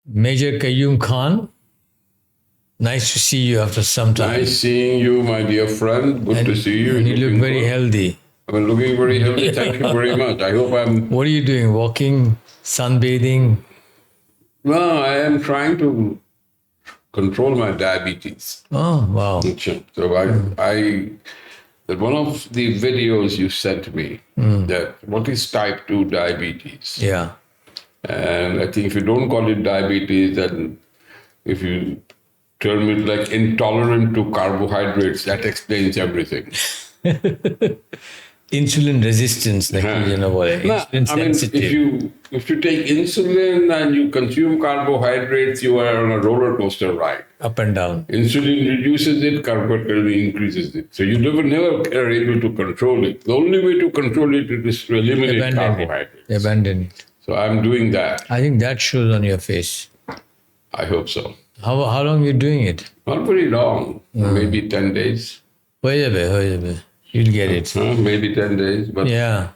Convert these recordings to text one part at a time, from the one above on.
Major Qayyum Khan, nice to see you after some time. Nice seeing you, my dear friend. Good to see you. And you look Looking very good. healthy. I'm looking very healthy. Thank you very much. I hope I'm. What are you doing? Walking, sunbathing? Well, I am trying to control my diabetes. Oh, wow. So that one of the videos you sent me, that what is type 2 diabetes? Yeah. And I think if you don't call it diabetes, then if you term it like intolerant to carbohydrates, that explains everything. Insulin resistance, like you know what? Insulin I mean, sensitive. if you take insulin and you consume carbohydrates, you are on a roller coaster ride. Up and down. Insulin reduces it, carbohydrate increases it. So you never are able to control it. The only way to control it is to eliminate carbohydrates. Abandon it. So I'm doing that. I think that shows on your face. I hope so. How long are you doing it? Not very long, maybe 10 days. You'll get it. Maybe 10 days. But Yeah.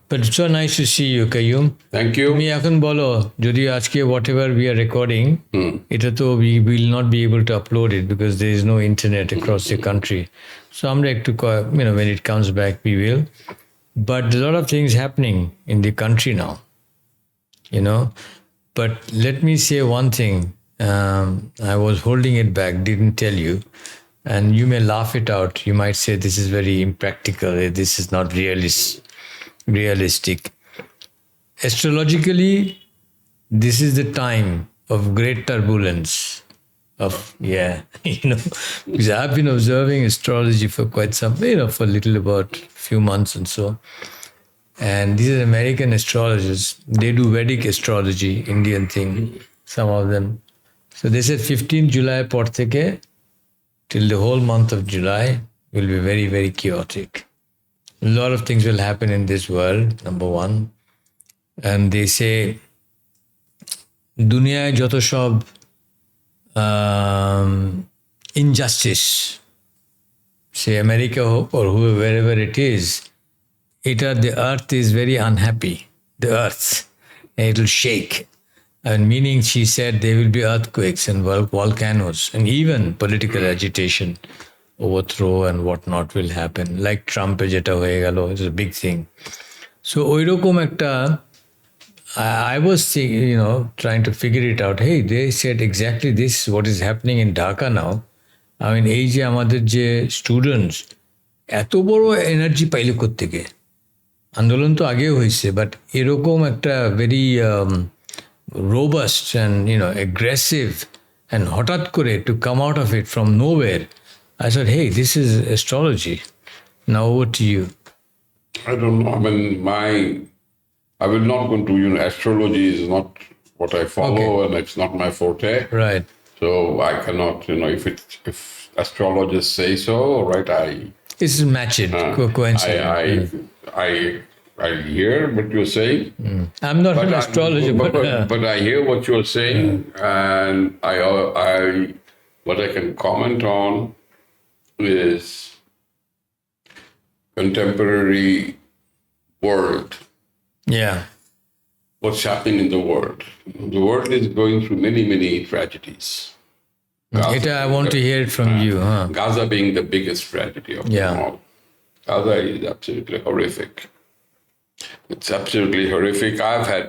But it's so nice to see you, Qayyum. Thank you. তুমি এখন বলো যদি আজকে whatever we are recording, এটা তো we will not be able to upload it because there is no internet across the country. So আমরা একটু when it comes back we will. But a lot of things happening in the country now, But let me say one thing. I was holding it back, didn't tell you. And you may laugh it out. You might say this is very impractical. This is not realistic. Astrologically, this is the time of great turbulence. Because I've been observing astrology for quite some, for a little about few months and so. And these are American astrologers. They do Vedic astrology, Indian thing, some of them. So they said 15th July por theke till the whole month of July will be very, very chaotic. A lot of things will happen in this world, number one. And they say, দুনিয়ায় যত সব injustice, say America or wherever it is, the earth is very unhappy, the earth, and it will shake. And meaning, she said, there will be earthquakes and volcanoes and even political agitation, overthrow and whatnot will happen. Like Trump, jeta hoye gelo, it's a big thing. So, oirokom ekta, I was trying to figure it out. Hey, they said exactly this, what is happening in Dhaka now. I mean, এই যে আমাদের যে students এত বড় energy পাইলে কোত্থেকে? আন্দোলন তো আগেও হয়েছে, বাট এরকম একটা very robust and aggressive and হঠাৎ করে to come out of it from nowhere. I said, hey, this is astrology. Now over to you. I don't know. I mean, I will not go into, astrology is not what I follow, and it's not my forte. Right. So I cannot, if astrologers say so, right, This is matched, coincidence. I hear what you're saying. I'm not an astrologer, but I hear what you're saying, and what I can comment on is contemporary world. Yeah. What's happening in the world? The world is going through many, many tragedies. Gaza, I want to hear it from you. Gaza being the biggest tragedy of them all. Gaza is absolutely horrific. It's absolutely horrific. I've had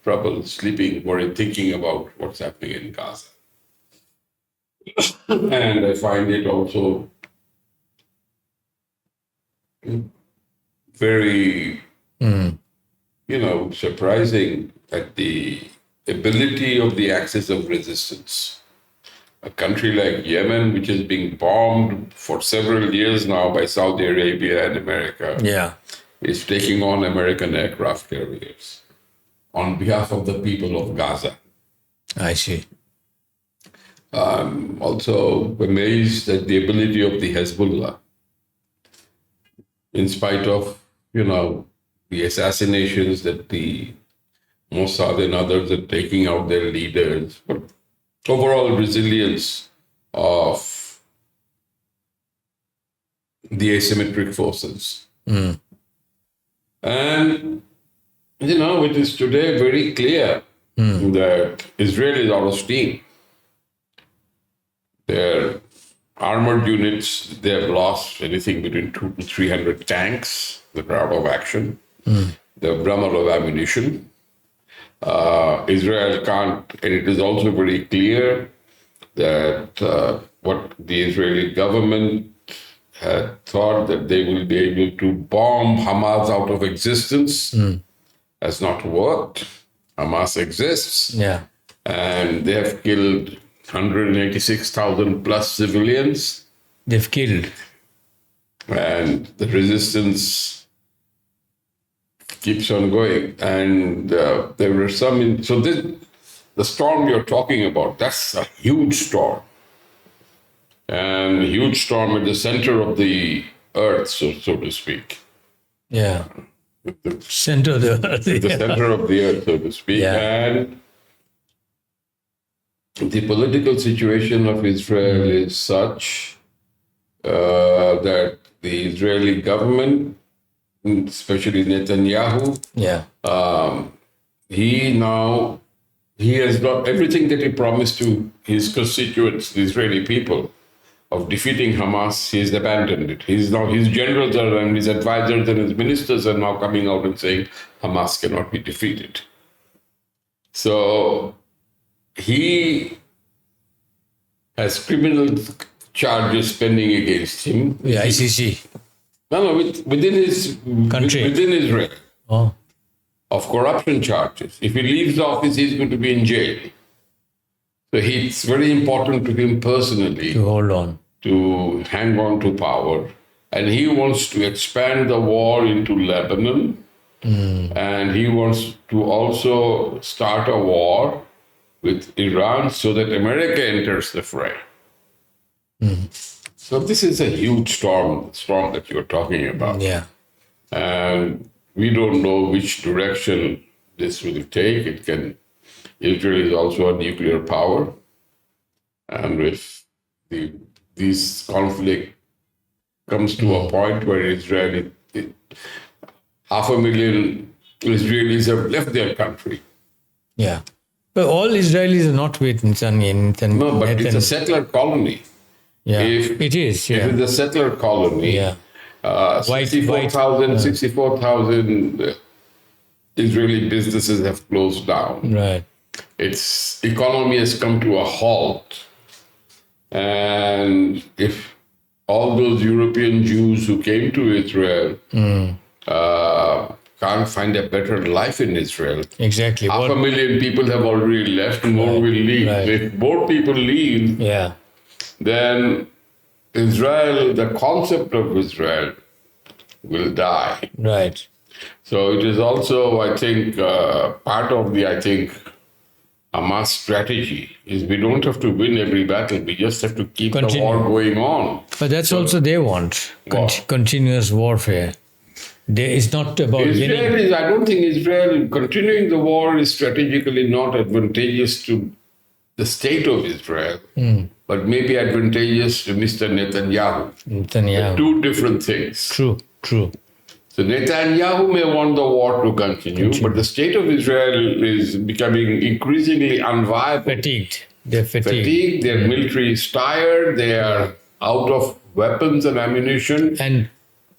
trouble sleeping or thinking about what's happening in Gaza. And I find it also very, surprising at the ability of the axis of resistance. A country like Yemen, which is being bombed for several years now by Saudi Arabia and America, is taking on American aircraft carriers on behalf of the people of Gaza. I see. I'm also amazed at the ability of the Hezbollah, in spite of, the assassinations that the Mossad and others are taking out their leaders, but overall resilience of the asymmetric forces. And, it is today very clear that Israel is out of steam. Their armored units, they have lost anything between 200 to 300 tanks that are out of action. They have run out of ammunition. Israel can't, and it is also very clear that what the Israeli government had thought that they will be able to bomb Hamas out of existence has not worked. Hamas exists, Yeah. and they have killed 186,000 plus civilians, They've killed. and the resistance keeps on going. And there were some. So the storm you're talking about, that's a huge storm, and a huge storm at the center of the earth, so to speak. Yeah. Center of the earth. The center of the earth, so to speak. Yeah. And the political situation of Israel is such that the Israeli government, especially Netanyahu, Yeah. he has got everything that he promised to his constituents, the Israeli people, of defeating Hamas. He's abandoned it. His generals and his advisors and his ministers are now coming out and saying Hamas cannot be defeated. So he has criminal charges pending against him. The ICC. No, within his Country. within Israel, Oh. of corruption charges. If he leaves the office, he's going to be in jail. So it's very important to him personally To hold on. to hang on to power. And he wants to expand the war into Lebanon. And he wants to also start a war with Iran so that America enters the fray. So this is a huge storm that you're talking about. Yeah. And we don't know which direction this will take. Israel is also a nuclear power. And if this conflict comes to a point where 500,000 Israelis have left their country. Yeah. But all Israelis are not with Netanyahu. No, but it's a settler colony. Yeah. If- It is. If Yeah. it's a settler colony, Yeah. 64,000 Israeli businesses have closed down. Right. Its economy has come to a halt. And if all those European Jews who came to Israel can't find a better life in Israel, Exactly. 500,000 people have already left, more will leave. Right. If more people leave, Yeah. then Israel, the concept of Israel, will die. Right. So it is also, I think, part of the, Hamas strategy is we don't have to win every battle. We just have to keep Continue. the war going on. But that's also they want What? continuous warfare. It's not about winning. I don't think Israel continuing the war is strategically not advantageous to the state of Israel, but maybe advantageous to Mr. Netanyahu. Netanyahu. Two different things. True. So Netanyahu may want the war to continue, but the state of Israel is becoming increasingly unviable. Fatigued. They're fatigued. Fatigued, their military is tired, they are out of weapons and ammunition. And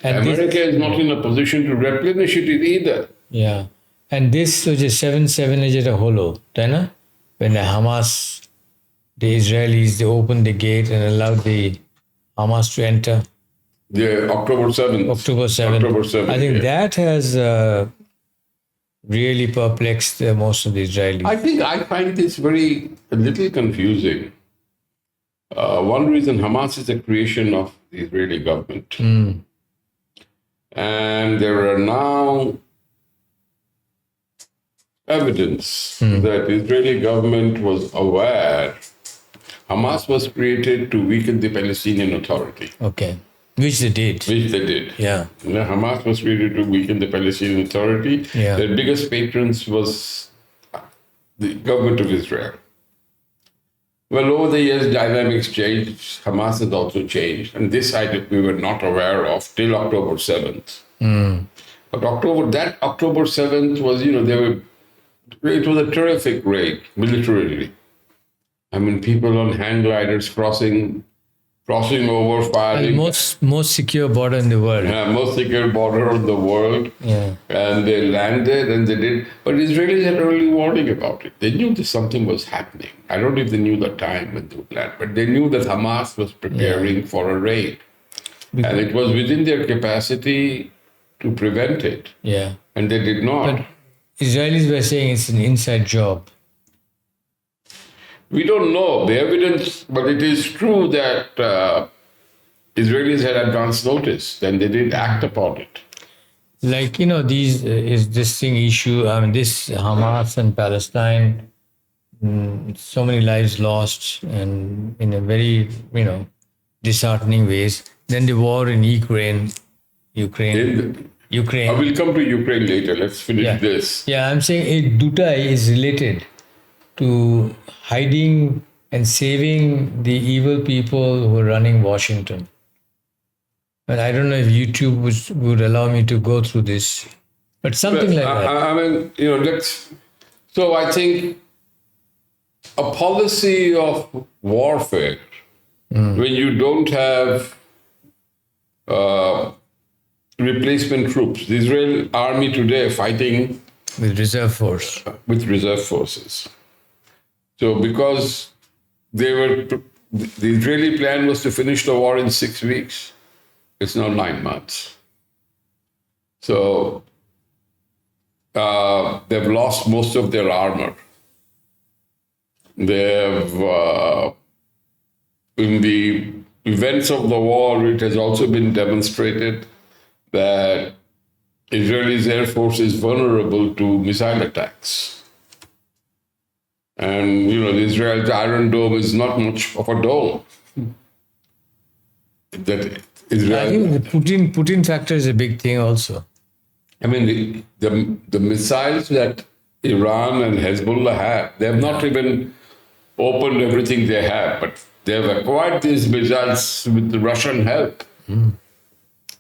America is not in a position to replenish it either. Yeah. And this was a 7/7 is a holo, right? When the Hamas, the Israelis, they opened the gate and allowed the Hamas to enter. The October 7th. October 7th. October 7th, I think yeah. that has really perplexed most of the Israelis. I find this a little confusing. One reason Hamas is a creation of the Israeli government. And there are now evidence that the Israeli government was aware Hamas was created to weaken the Palestinian Authority, Okay. Which they did. which they did. Yeah. Hamas was created to weaken the Palestinian Authority. Yeah. Their biggest patrons was the government of Israel. Well, over the years, dynamics changed. Hamas has also changed. And this we were not aware of till October 7th. But October 7th was, it was a terrific raid militarily. I mean, people on hang gliders crossing over, And firing. most secure border in the world. Most secure border of the world. Yeah. And they landed and they did. But Israelis had early warning about it. They knew that something was happening. I don't know if they knew the time when they would land, but they knew that Hamas was preparing for a raid. And it was within their capacity to prevent it. Yeah. And they did not. But Israelis were saying it's an inside job. We don't know the evidence, but it is true that Israelis had advance notice, then they didn't act upon it. Like, these is this thing issue. I mean, this Hamas and Palestine, so many lives lost, and in a very, disheartening ways. Then the war in Ukraine. I Ukraine. will come to Ukraine later. Let's finish this. Yeah, I'm saying Dutai is related to hiding and saving the evil people who are running Washington. And I don't know if YouTube would allow me to go through this, but something like that. I mean, so I think a policy of warfare, when you don't have replacement troops, the Israel army today fighting With reserve force. with reserve forces. So because the Israeli plan was to finish the war in 6 weeks, it's now 9 months. So they've lost most of their armor. They've, in the events of the war, it has also been demonstrated that Israel's air force is vulnerable to missile attacks. And, Israel's Iron Dome is not much of a dome. That Israel, I think the Putin factor is a big thing also. I mean, the missiles that Iran and Hezbollah have, they have not even opened everything they have, but they have acquired these missiles with the Russian help.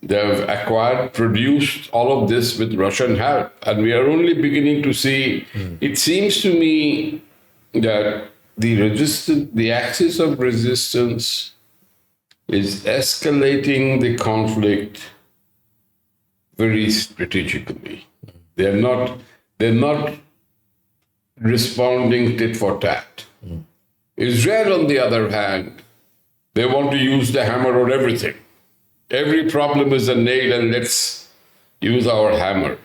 They have produced all of this with Russian help. And we are only beginning to see, it seems to me that the axis of resistance is escalating the conflict very strategically. They're not responding tit for tat. Israel, on the other hand, they want to use the hammer on everything. Every problem is a nail, and let's use our hammer.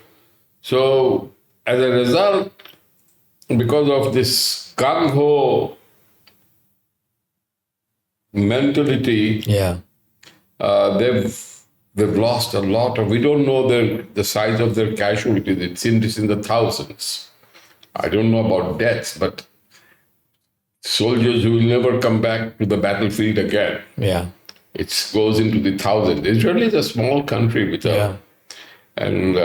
So, as a result, because of this gung-ho mentality, they've lost a lot of. We don't know the size of their casualties. It seems it's in the thousands. I don't know about deaths, but soldiers who will never come back to the battlefield again. Yeah. It goes into the thousands. Israel is a small country with and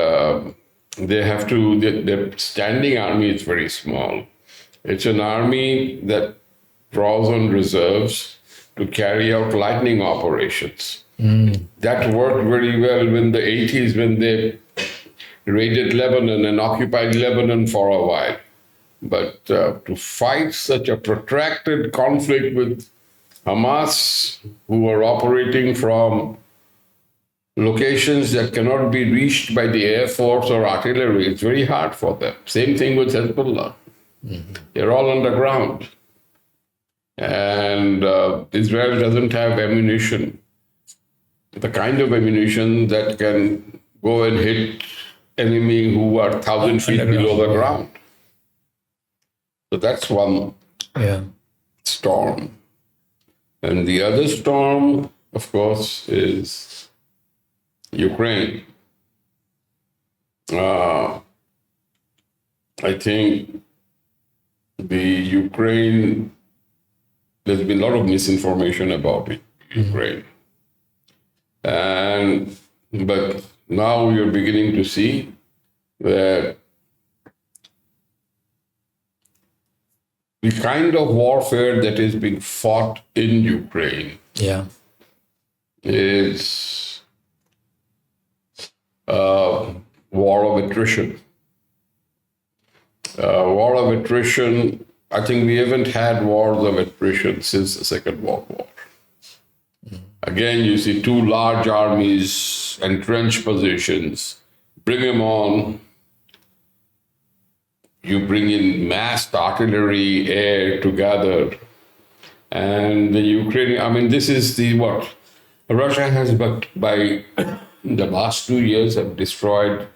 they have to. Their standing army is very small. It's an army that draws on reserves to carry out lightning operations. That worked very well in the 80s when they raided Lebanon and occupied Lebanon for a while. But to fight such a protracted conflict with Hamas, who are operating from locations that cannot be reached by the air force or artillery, it's very hard for them. Same thing with Hezbollah. They're all underground. And Israel doesn't have ammunition, the kind of ammunition that can go and hit enemy who are 1,000 feet below the ground. So that's one storm. And the other storm, of course, is Ukraine. I think there's been a lot of misinformation about it, Ukraine. But now you're beginning to see that the kind of warfare that is being fought in Ukraine is a war of attrition. War of attrition. I think we haven't had wars of attrition since the Second World War. Again, you see two large armies, entrenched positions, bring them on. You bring in massed artillery, air together. And the Ukrainian, I mean, this is the what? Russia has, but by the last 2 years, have destroyed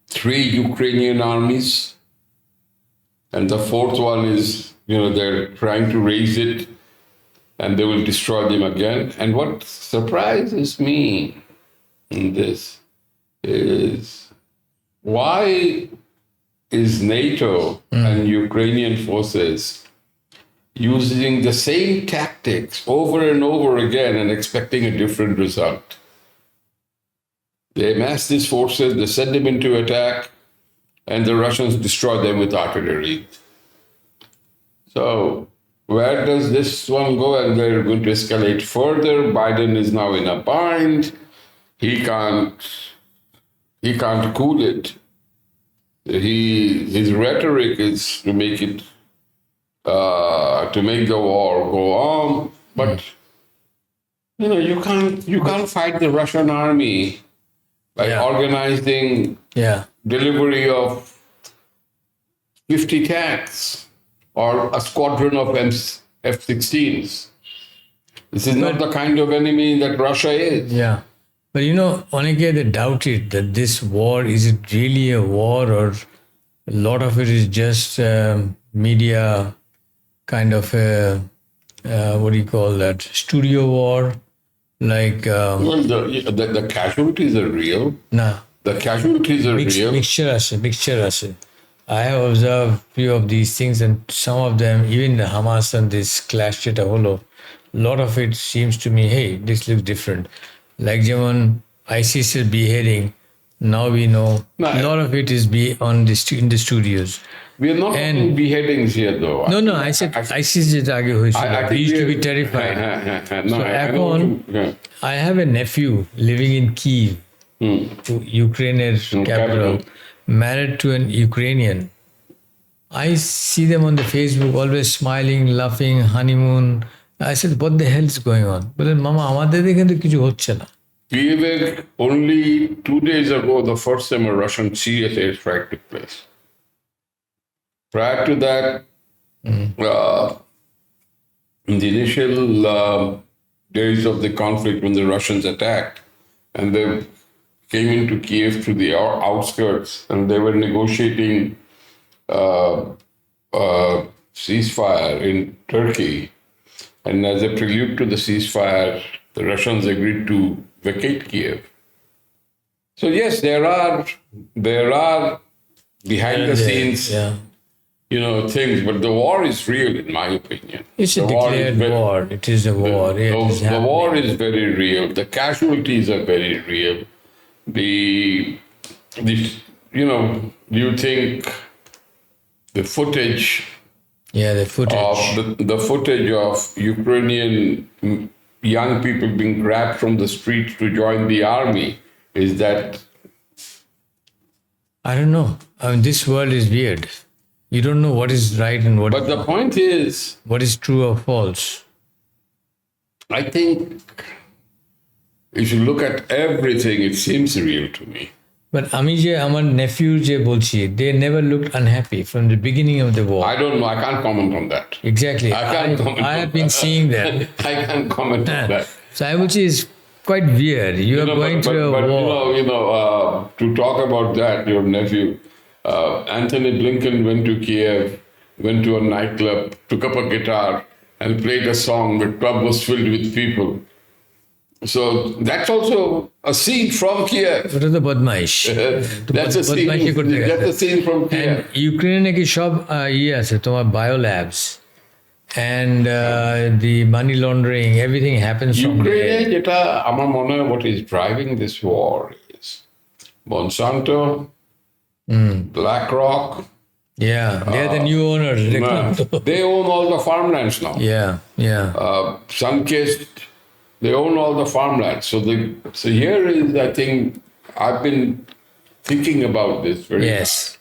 3 Ukrainian armies. And the fourth one is, they're trying to raise it and they will destroy them again. And what surprises me in this is why is NATO and Ukrainian forces using the same tactics over and over again and expecting a different result? They amass these forces, they send them into attack, and the Russians destroy them with artillery. So where does this one go? And they're going to escalate further. Biden is now in a bind. He can't cool it. His rhetoric is to make it to make the war go on, but you can't fight the Russian army by organizing delivery of 50 tanks or a squadron of F-16s. This is not the kind of enemy that Russia is. Yeah. But Aniket, they doubted that this war, is it really a war, or a lot of it is just media kind of a, what do you call that, studio war? Like... well, the casualties are real. Nah. The casualties are real. Mixture ase. I have observed few of these things, and some of them, even the Hamas and this clash at a lot of it seems to me, hey, this looks different. Like Jeman, ISIS is beheading. Now we know a lot of it is in the studios. We are not doing beheadings here, though. No, I said ISIS is aage we used to be terrified. I have a nephew living in Kyiv, Ukraine's capital, married to an Ukrainian. I see them on the Facebook always smiling, laughing, honeymoon. I said, what the hell is going on? But then, Mama, আমাদের এখানে তো কিছু হচ্ছে না. Kyiv, only 2 days ago, the first time a Russian sea strike took place. Prior to that, in the initial days of the conflict, when the Russians attacked, and they came into Kyiv through the outskirts, and they were negotiating ceasefire in Turkey. And as a prelude to the ceasefire, the Russians agreed to vacate Kyiv. So yes, there are behind the scenes, things, but the war is real, in my opinion. It's a declared war. It is a war. The war is very real. The casualties are very real. You think the footage. Yeah, the footage. The footage of Ukrainian young people being grabbed from the streets to join the army, is that... I don't know. I mean, this world is weird. You don't know what is right and what is But the point is... what is true or false. I think if you look at everything, it seems real to me. But আমি যে আমার nephew যে বলছি, they never looked unhappy from the beginning of the war. I don't know. I can't comment on that. Exactly. I can't comment I on have been that. seeing that. I can't comment on that. So I would say it's quite weird. You are going through a war. To talk about that, your nephew, Anthony Blinken went to Kiev, went to a nightclub, took up a guitar and played a song. The club was filled with people. So that's also a scene from Kiev. ওটা তো বদমাইশ। That's a বদমাইশি করতে গেছে। That's a scene from Kiev. And Ukraine নাকি সব আছে তোমার biolabs and the money laundering, everything happens from there. Ukraine, যেটা আমার মনে হয় what is driving this war is Monsanto, BlackRock. Yeah, they're the new owners. They own all the farmlands now. Yeah. Sunkist, they own all the farmlands. So here is, I think, I've been thinking about this very Yes. much.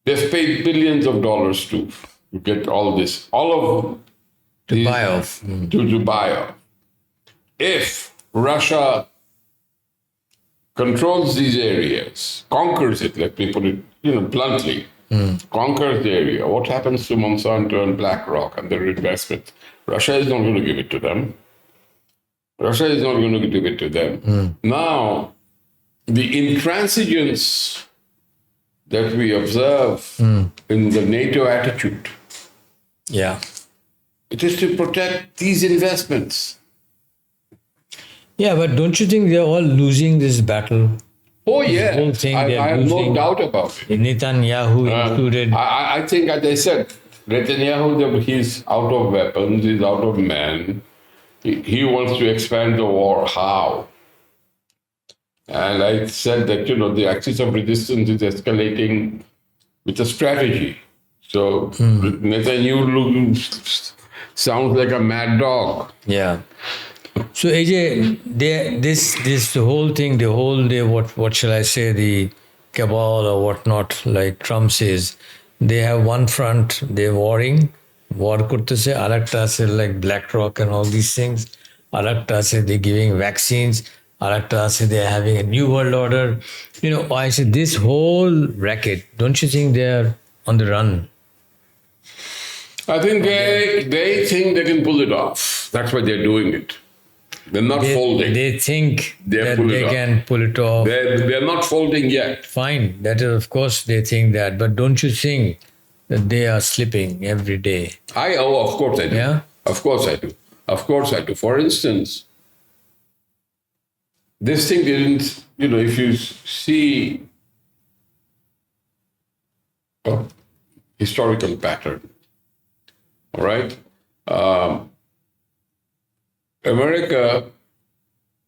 They've paid billions of dollars to get all this, all of To buy off. to buy off. If Russia controls these areas, conquers it, let me put it bluntly, conquers the area, what happens to Monsanto and BlackRock and their investments? Russia is not going to give it to them. Russia is not going to give it to them. Now, the intransigence that we observe in the NATO attitude, Yeah. it is to protect these investments. Yeah, but don't you think they're all losing this battle? Oh, yeah. whole thing I they're have no losing. doubt about it. Netanyahu included. I think, as I said, Netanyahu, he's out of weapons, he's out of men. He wants to expand the war. How? And I said that, the axis of resistance is escalating with a strategy. So Netanyahu sounds like a mad dog. Yeah. So AJ, this whole thing, the whole day, what shall I say, the cabal or whatnot, like Trump says, they have one front, they're warring, war करते से, अलग से like BlackRock and all these things, अलग से they're giving vaccines, अलग से they're having a new world order. I said this whole racket, don't you think they're on the run? I think they think they can pull it off. That's why they're doing it. They're not folding. They think They that pull it they off. can pull it off. They're not folding yet. Fine, that is, of course, they think that. But don't you think that they are slipping every day? Of course I do. Yeah? Of course I do. Of course I do. For instance, this thing didn't, if you see a historical pattern, all right? America,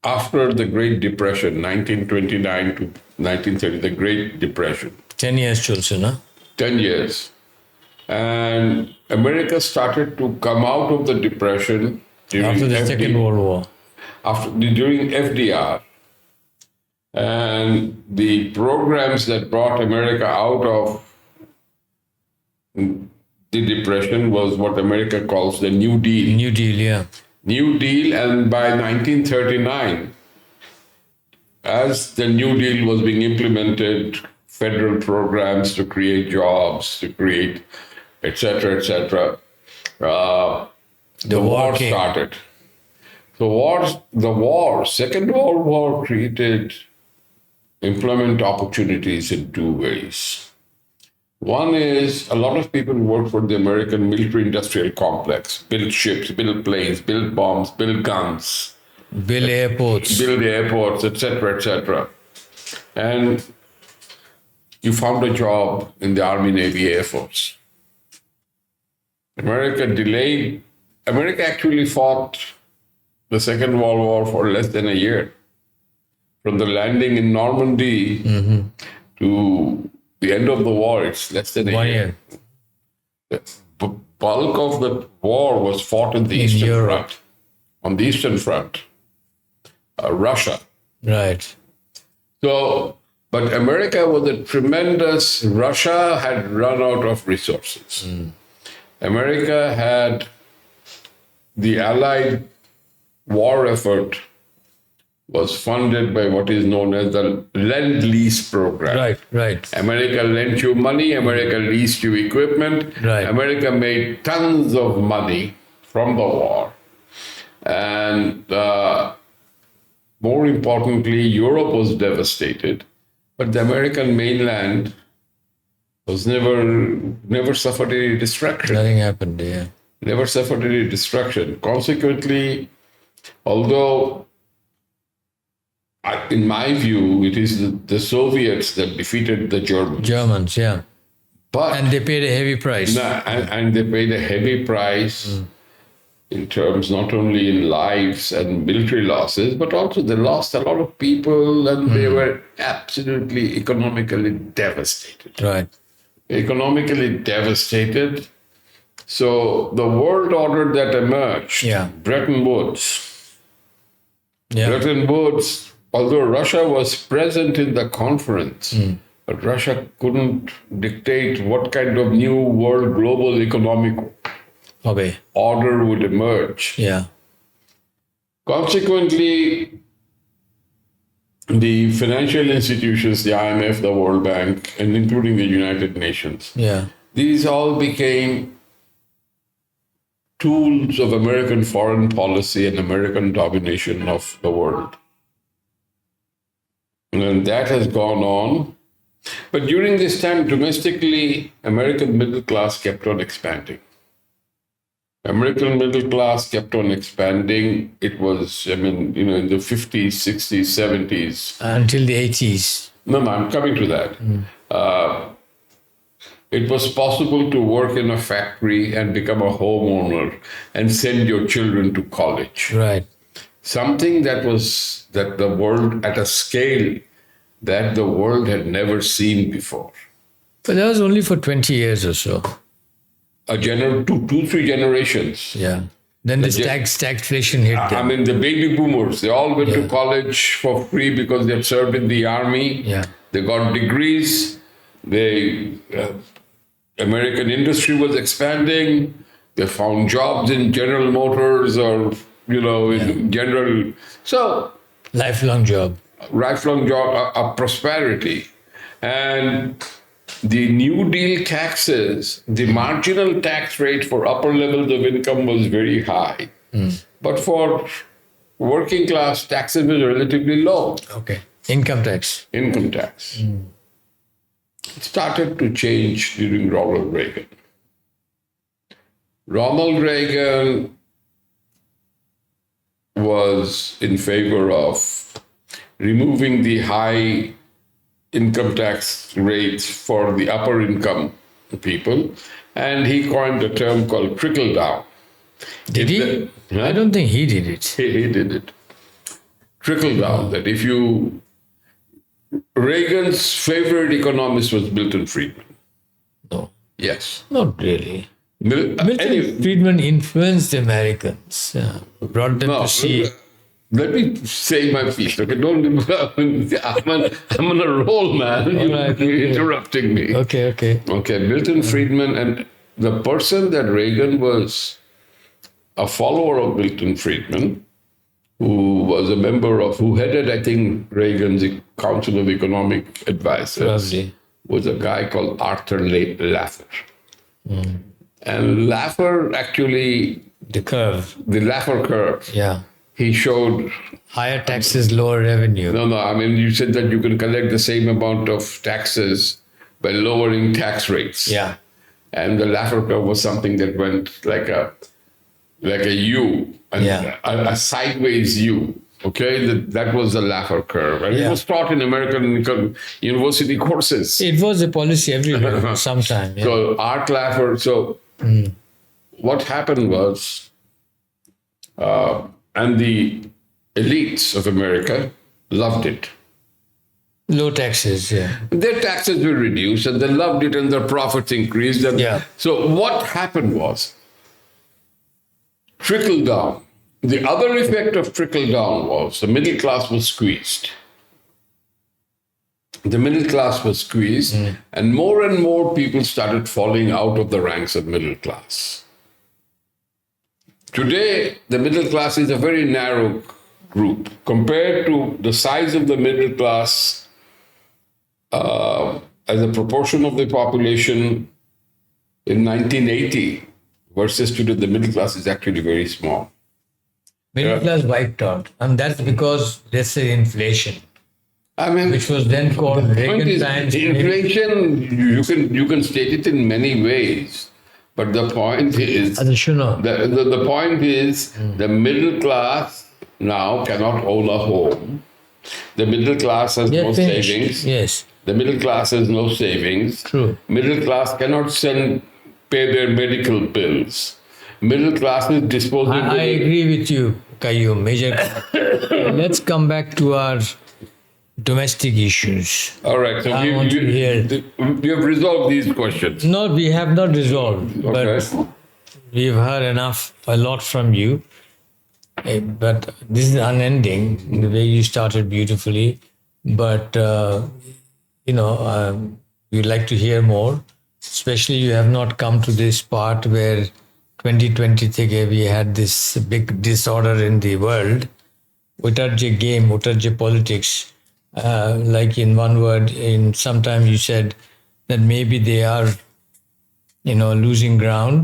after the Great Depression, 1929 to 1930, the Great Depression, 10 years chulse, na? 10 years. And America started to come out of the Depression during After the Second World War. during FDR. And the programs that brought America out of the Depression was what America calls the New Deal. New Deal, yeah. New Deal, and by 1939, as the New Deal was being implemented, federal programs to create jobs, to create, etc., the war came. started. The Second World War created employment opportunities in two ways. One is a lot of people work for the American military-industrial complex, build ships, build planes, build bombs, build guns, Build airports. etc. And you found a job in the Army, Navy, Air Force. America actually fought the Second World War for less than a year. From the landing in Normandy to the end of the war, it's less than a 1 year. year. The bulk of the war was fought in the Eastern Europe. Front. On the Eastern Front, Russia. Right. So, but America was Russia had run out of resources. America had the Allied war effort was funded by what is known as the Lend-Lease program. Right. America lent you money, America leased you equipment, Right. America made tons of money from the war. And more importantly, Europe was devastated, but the American mainland was never suffered any destruction. Nothing happened, yeah. Never suffered any destruction. Consequently, although in my view, it is the Soviets that defeated the Germans. Germans, yeah. But And they paid a heavy price. and they paid a heavy price in terms not only in lives and military losses, but also they lost a lot of people and they were absolutely economically devastated. Right. Economically devastated. So the world order that emerged, Yeah. Bretton Woods, Yeah. Bretton Woods, although Russia was present in the conference, but Russia couldn't dictate what kind of new world global economic Okay. order would emerge. Yeah. Consequently, the financial institutions, the IMF, the World Bank, and including the United Nations, Yeah. these all became tools of American foreign policy and American domination of the world. And that has gone on. But during this time, domestically, American middle class kept on expanding. American middle class kept on expanding. It was, in the 50s, 60s, 70s. Until the 80s. No, I'm coming to that. It was possible to work in a factory and become a homeowner and send your children to college. Right. Something that the world, at a scale that the world had never seen before. But that was only for 20 years or so. Two, 3 generations. Yeah. Then the stagflation hit them. The baby boomers, they all went to college for free because they had served in the army. Yeah. They got degrees. American industry was expanding. They found jobs in General Motors or, in general. So, Lifelong job. Of prosperity. And the New Deal taxes, the marginal tax rate for upper levels of income was very high. But for working class, taxes were relatively low. Okay. Income tax. It started to change during Ronald Reagan. Ronald Reagan was in favor of removing the high income tax rates for the upper income people, and he coined a term called trickle down. Did he? I don't think he did it. He did it. Trickle down, that if you... Reagan's favorite economist was Milton Friedman. No. Yes. Not really. Milton Friedman influenced the Americans, brought them to see... Let me say my piece. Okay, don't. I'm on a roll, man. You're interrupting me. Okay. Milton Friedman, and the person that Reagan was a follower of Milton Friedman, who headed, I think, Reagan's Council of Economic Advisors, was a guy called Arthur Laffer. And Laffer actually... The Laffer curve. Yeah. He showed... Higher taxes, lower revenue. No. You said that you can collect the same amount of taxes by lowering tax rates. Yeah. And the Laffer curve was something that went like a U, a sideways U. Okay, that was the Laffer curve. And it was taught in American university courses. It was a policy everywhere sometime. Yeah. So Art Laffer, what happened was... and the elites of America loved it. Low taxes, yeah. Their taxes were reduced and they loved it and their profits increased. So what happened was trickle down. The other effect of trickle down was the middle class was squeezed. And more people started falling out of the ranks of middle class. Today, the middle class is a very narrow group compared to the size of the middle class as a proportion of the population in 1980 versus today. The middle class is actually very small. Middle class wiped out, and that's because let's say inflation, which was then called Reagan times. Inflation, you can state it in many ways. But the point is, the point is, the middle class now cannot own a home. The middle class has no savings. Yes. The middle class has no savings. True. Middle class cannot pay their medical bills. Middle class is disposing. I agree with you, Qayyum. Let's come back to our domestic issues. All right. So we have resolved these questions. No, we have not resolved. Okay. But we've heard a lot from you. But this is unending, the way you started beautifully. But you'd like to hear more. Especially you have not come to this part where 2020 থেকে we had this big disorder in the world. ওটার যে game, ওটার যে politics, like in one word, in sometime you said that maybe they are, losing ground.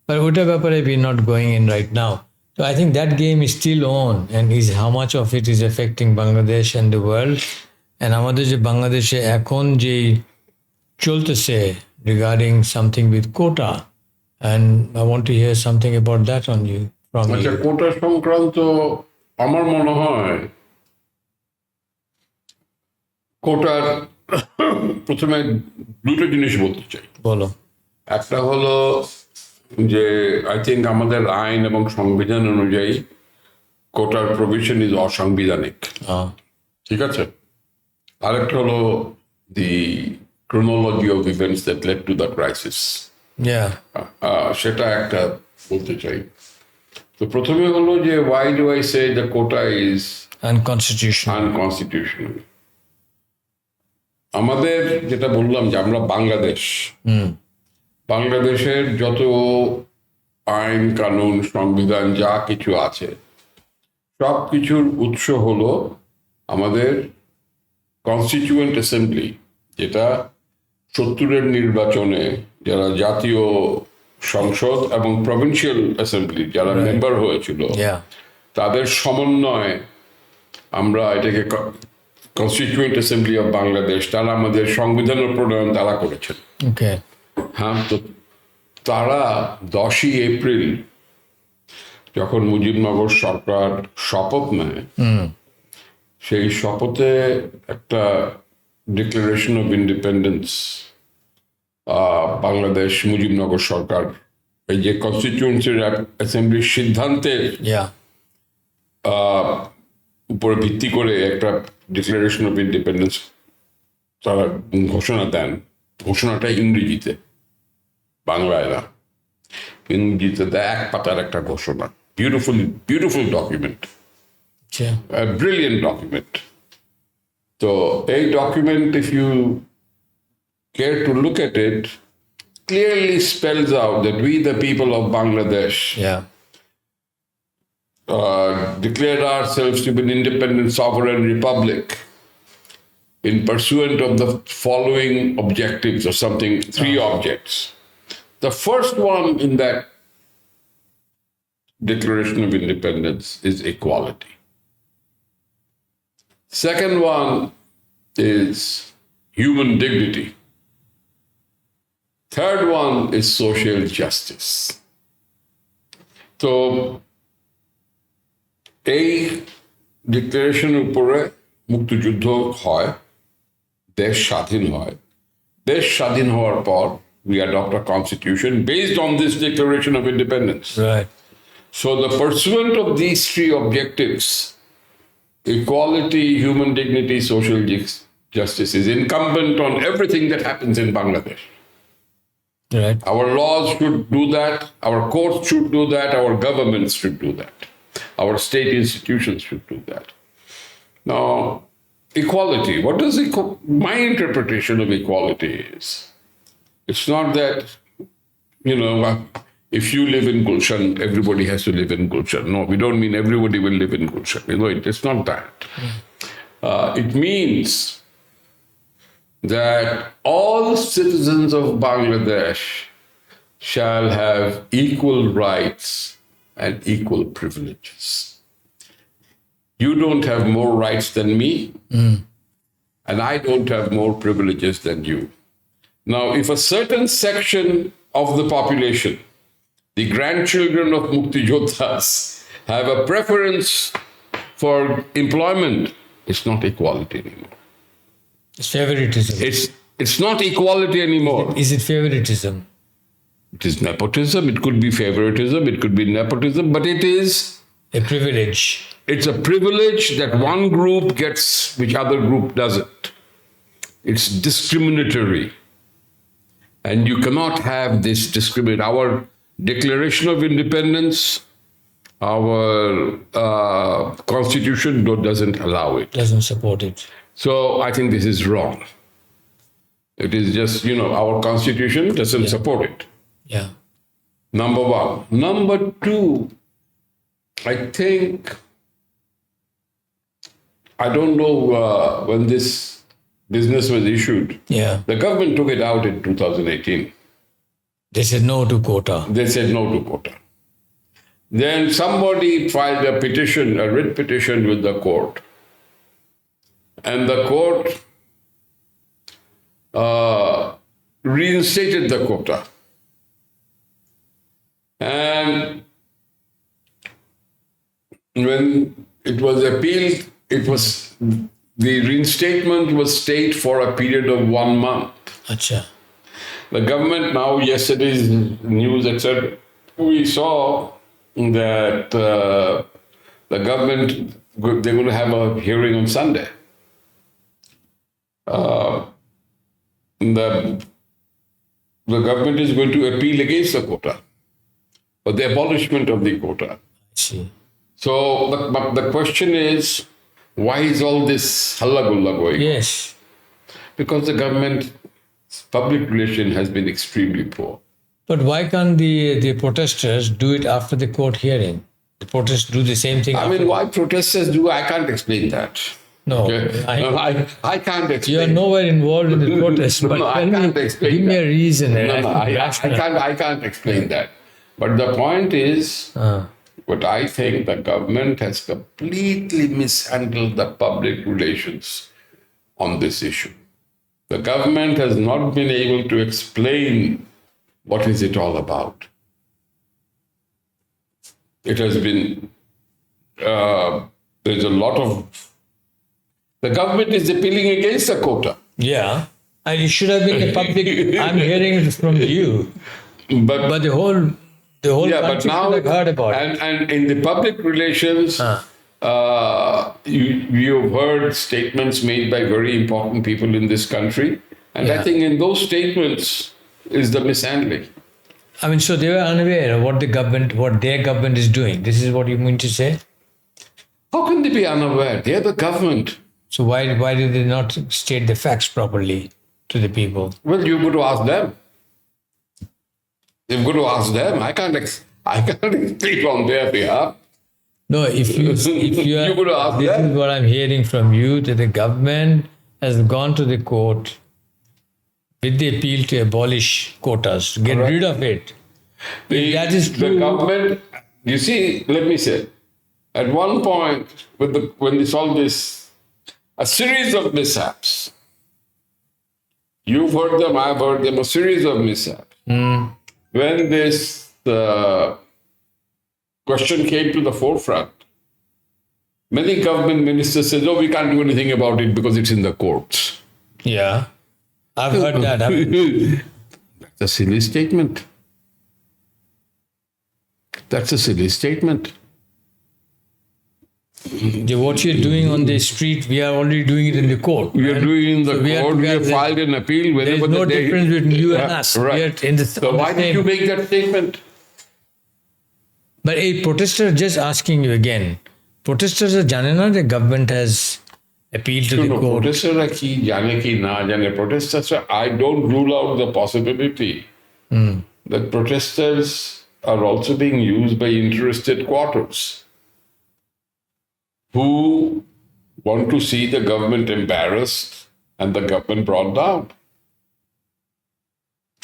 But ওটার ব্যাপারে we're not going in right now. So I think that game is still on, and is how much of it is affecting Bangladesh and the world. And আমাদের যে বাংলাদেশে এখন যে চলতেছে regarding something with quota, and I want to hear something about that from আচ্ছা, you. কোটা সংক্রান্ত আমার মনে হয় কোটার প্রথমে দুটো জিনিস বলতে চাই। বলো। একটা হলো যে আই থিঙ্ক আমাদের আইন এবং সংবিধান অনুযায়ী কোটার প্রভিশন ইজ অসাংবিধানিক, ঠিক আছে। আরেকটা হলো দি chronology of events that led to the crisis. Yeah. সেটা একটা বলতে চাই। তো প্রথমে হলো যে why do I say the quota is unconstitutional? আমাদের যেটা বললাম যে আমরা বাংলাদেশের যত আইন কানুন সংবিধান যা কিছু আছে সব কিছুর উৎস হলো আমাদের কনস্টিটিউয়েন্ট অ্যাসেম্বলি, যেটা 70-এর নির্বাচনে যারা জাতীয় সংসদ এবং প্রভিন্সিয়াল অ্যাসেম্বলি যারা মেম্বার হয়েছিল তাদের সমন্বয়ে আমরা এটাকে কনস্টিটিউয়েন্ট অ্যাসেম্বলি অফ বাংলাদেশ, তারা আমাদের সংবিধানের প্রণয়ন তারা করেছেন। হ্যাঁ, তো তারা 10ই এপ্রিল যখন মুজিবনগর সরকার শপথ নেয়, সেই শপথে একটা declaration of independence Bangladesh Mujibnagar সরকার এই যে কনস্টিটিউয়েন্সি অ্যাসেম্বলির সিদ্ধান্তের উপরে ভিত্তি করে একটা ডিক্লারেশন অফ ইন্ডিপেন্ডেন্স তারা ঘোষণা দেন। ঘোষণাটা ইংরেজিতে, বাংলায় না, ইংরেজিতে দেয়, এক পাতার একটা ঘোষণা। Beautiful document, brilliant document. তো এই document, if you care to look at it, clearly spells out that we, the people of Bangladesh, declared ourselves to be an independent sovereign republic in pursuant of the following objectives, or something, 3 objects. The first one in that Declaration of Independence is equality. Second one is human dignity. Third one is social justice. So, এই ডিক্লারেশনের উপরে মুক্তিযুদ্ধ হয়, দেশ স্বাধীন হয়। দেশ স্বাধীন হওয়ার পর we adopt a constitution based on this Declaration of Independence. Right. So the pursuant of these 3 objectives, equality, human dignity, social justice, is incumbent on everything that happens in Bangladesh. Right. Our laws should do that, our courts should do that, our governments should do that, our state institutions should do that. Now, equality, what does my interpretation of equality is, it's not that, if you live in Gulshan, everybody has to live in Gulshan. No, we don't mean everybody will live in Gulshan. It's not that. It means that all citizens of Bangladesh shall have equal rights and equal privileges. You don't have more rights than me, and I don't have more privileges than you. Now, if a certain section of the population, the grandchildren of Muktijodhas, have a preference for employment, it's not equality anymore. It's favoritism. It's not equality anymore. Is it favoritism? It is nepotism. It could be favoritism. It could be nepotism, but it is a privilege. It's a privilege that one group gets, which other group doesn't. It's discriminatory. And you cannot have this discrimination. Our Declaration of Independence, our Constitution doesn't allow it. Doesn't support it. So I think this is wrong. It is just, our constitution doesn't support it. Yeah. Number one. Number two, I think, I don't know when this business was issued. Yeah. The government took it out in 2018. They said no to quota. They said no to quota. Then somebody filed a petition, a writ petition with the court. And the court reinstated the quota. And when it was appealed, the reinstatement was stayed for a period of 1 month. Acha. The government now, yesterday's news, etc., we saw that the government, they're going to have a hearing on Sunday. The government is going to appeal against the quota, or the abolishment of the quota. See. So the question is, why is all this halla-gulla going on? Yes. Because the government public relation has been extremely poor. But why can't the protesters do it after the court hearing? The protesters do the same thing. I mean, why protesters do, I can't explain that. No, Okay? I can't explain. you are nowhere involved in the protest. But No, I can't explain give me a that. reason. I can't explain that. But the point is, what I think the government has completely mishandled the public relations on this issue. The government has not been able to explain what is it all about. It has been, there's a lot of, the government is appealing against the quota. Yeah. And it should have been the public. I'm hearing it from you. But the whole country should have heard about it. And in the public relations, you've heard statements made by very important people in this country. And I think in those statements is the mishandling. I mean, so they were unaware of what their government is doing. This is what you mean to say? How can they be unaware? They're the government. So why did they not state the facts properly to the people? Well, you've got to ask them. You've got to ask them. I can't speak on their behalf. No, if you are, You gotta ask this them. is what I'm hearing from you, that the government has gone to the court with the appeal to abolish quotas, to get rid of it. If that is true. The government, you see, let me say, at one point, when they solved this, a series of mishaps. You've heard them, I've heard them, a series of mishaps. When this question came to the forefront, many government ministers said, "Oh, we can't do anything about it because it's in the courts." Yeah, I've heard that. That's a silly statement. That's a silly statement. What you're doing on the street, we are already doing it in the court. We are doing it in the So court, we have filed an appeal There is whenever no the day. difference between you and us. Right. We are in the, So on the why did same- you make that statement? But a protester, just asking you again, protesters are janana, the government has appealed to the No, court. protester ki jane ki na jane. Protesters, I don't rule out the possibility that protesters are also being used by interested quarters who want to see the government embarrassed and the government brought down.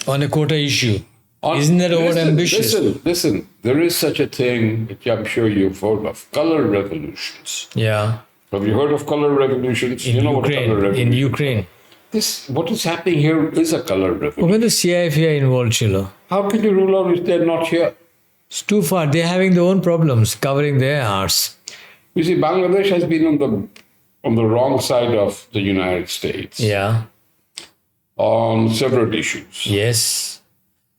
On a quota issue. Isn't that overambitious? Listen, there is such a thing, which I'm sure you've heard of, color revolutions. Yeah. Have you heard of color revolutions? In you know Ukraine. what color revolution In Ukraine. What is happening here is a color revolution. When the CIFI are involved, Chilo, How can you rule out if they're not here? it's too far. They're having their own problems covering their arse. You see, Bangladesh has been on the wrong side of the United States Yeah. on several issues. Yes.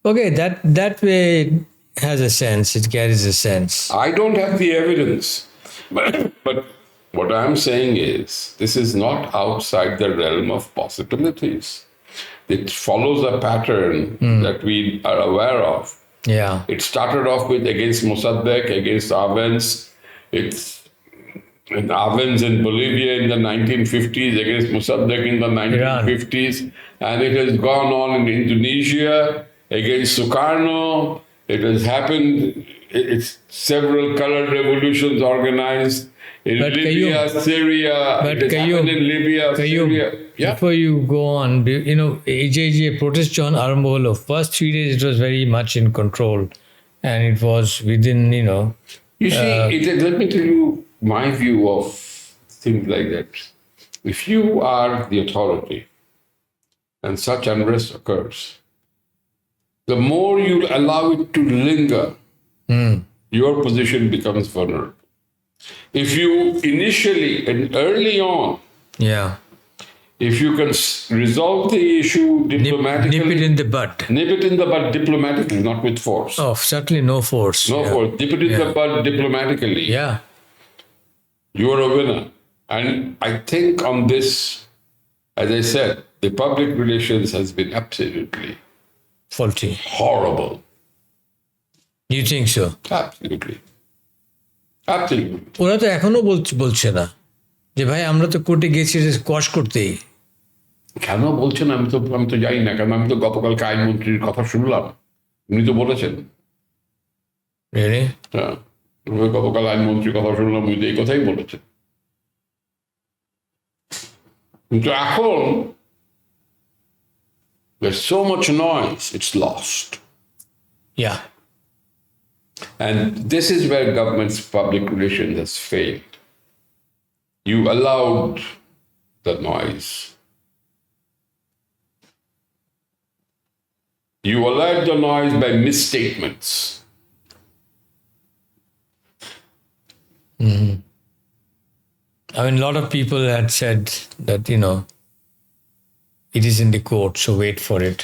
Okay, that way has a sense. It carries a sense. I don't have the evidence, but what I'm saying is this is not outside the realm of possibilities. It follows a pattern that we are aware of. Yeah. It started off with against Mossadegh, against Arbenz. It's and Avens in Bolivia in the 1950s against Mossadegh in the 1950s, and it has gone on in Indonesia against Sukarno. It has happened. It's several color revolutions organized in But Libya, Syria. But it has happened in Libya, Syria. Yeah. Before you go on, AJJ protest John Arambolo, first 3 days it was very much in control, and it was within, You see, let me tell you my view of things like that. If you are the authority and such unrest occurs, the more you allow it to linger, your position becomes vulnerable. If you initially and early on, if you can resolve the issue diplomatically, nip it in the bud. Nip it in the bud diplomatically, not with force. Oh, certainly no force. No force. Nip it in the bud diplomatically. Yeah. You are a winner. And I think on this, as I said, the public relations has been absolutely faulty. Horrible. You think so? Absolutely. Absolutely. ওরা তো এখনো বলছে না যে ভাই আমরা তো কোর্টে গেছি স্কোয়াশ করতেই। কেন বলছেন আমি তো জানি না, কারণ আমি তো গতকালকে আইনমন্ত্রীর কথা শুনলাম, উনি তো বলেছেন। হ্যাঁ, গতকাল আইনমন্ত্রীর কথা শুনলাম, উনি এই কথাই বলেছেন। কিন্তু এখন there's so much noise, it's lost. Yeah. And this is where government's public relations has failed. You allowed the noise. You allowed the noise by misstatements. I mean, a lot of people had said that, it is in the court, so wait for it.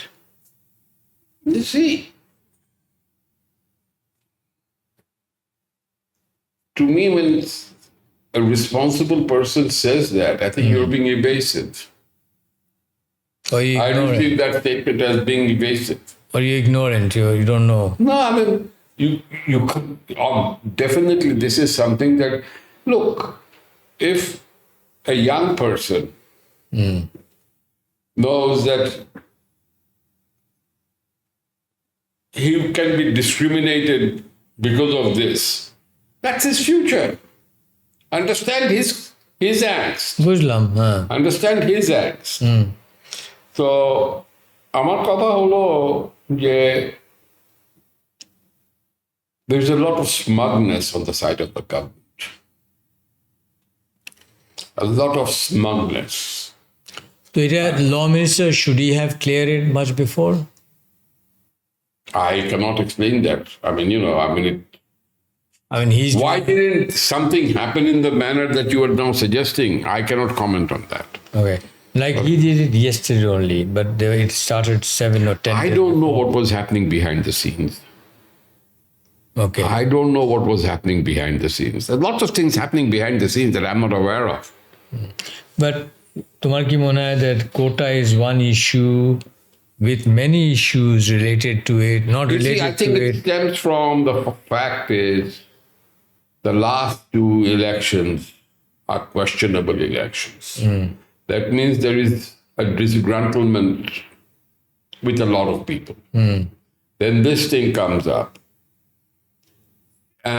You see, to me, when a responsible person says that, I think you're being evasive. Or you I don't see that statement as being evasive. Or you're ignorant, you don't know. No, I mean, you definitely this is something that, look, if a young person knows that he can be discriminated because of this, that's his future. Understand his angst. বুঝলাম, হ্যাঁ। Understand his angst. So, আমার কথা হলো যে there's a lot of smugness on the side of the government. A lot of smugness. So, law minister, should he have cleared it much before? I cannot explain that. I mean, he's... Why didn't something happen in the manner that you are now suggesting? I cannot comment on that. Okay. Like he did it yesterday only, but it started 7 or 10 I don't know what was happening behind the scenes. Okay. I don't know what was happening behind the scenes. There's lots of things happening behind the scenes that I'm not aware of. But তোমার কি মনে হয় that quota is one issue with many issues related to it, not related I think to it stems from the fact is the last two elections are questionable elections. That means there is a disgruntlement with a lot of people. Then this thing comes up.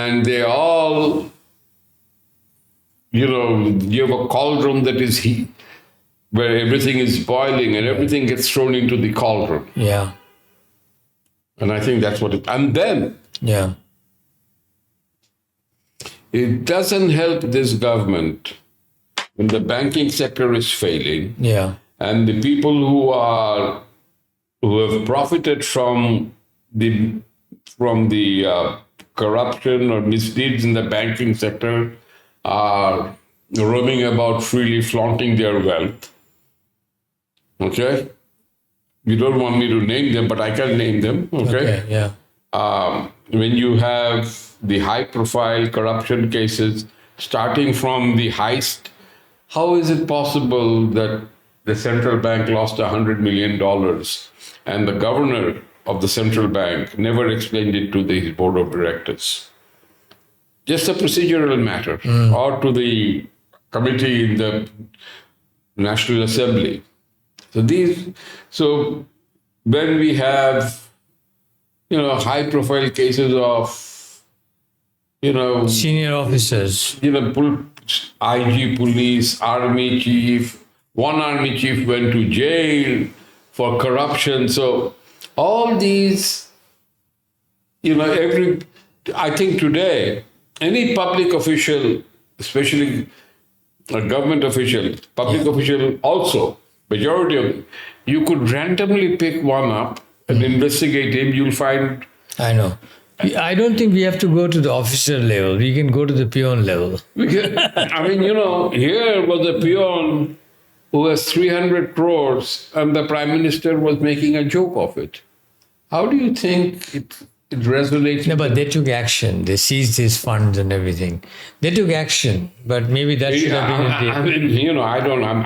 And they all, you have a cauldron that is heat, where everything is boiling and everything gets thrown into the cauldron. Yeah. And I think that's what it, and then it doesn't help this government when the banking sector is failing. Yeah. And the people who have profited from the corruption or misdeeds in the banking sector are roaming about freely, flaunting their wealth. Okay? You don't want me to name them, but I can name them. Okay? Yeah. When you have the high-profile corruption cases starting from the heist, how is it possible that the central bank lost $100 million and the governor of the central bank never explained it to the board of directors? just a procedural matter, or to the committee in the National Assembly. So when we have, high-profile cases of, Senior officers. IG police, army chief, one army chief went to jail for corruption. So all these, I think today, any public official, especially a government official, public official also, majority of them, you could randomly pick one up and investigate him, you'll find. I know. I don't think we have to go to the officer level. We can go to the peon level. Here was a peon who has 300 crores and the prime minister was making a joke of it. How do you think it resonates? No, but they took action. They seized his funds and everything. They took action, but maybe that should have been.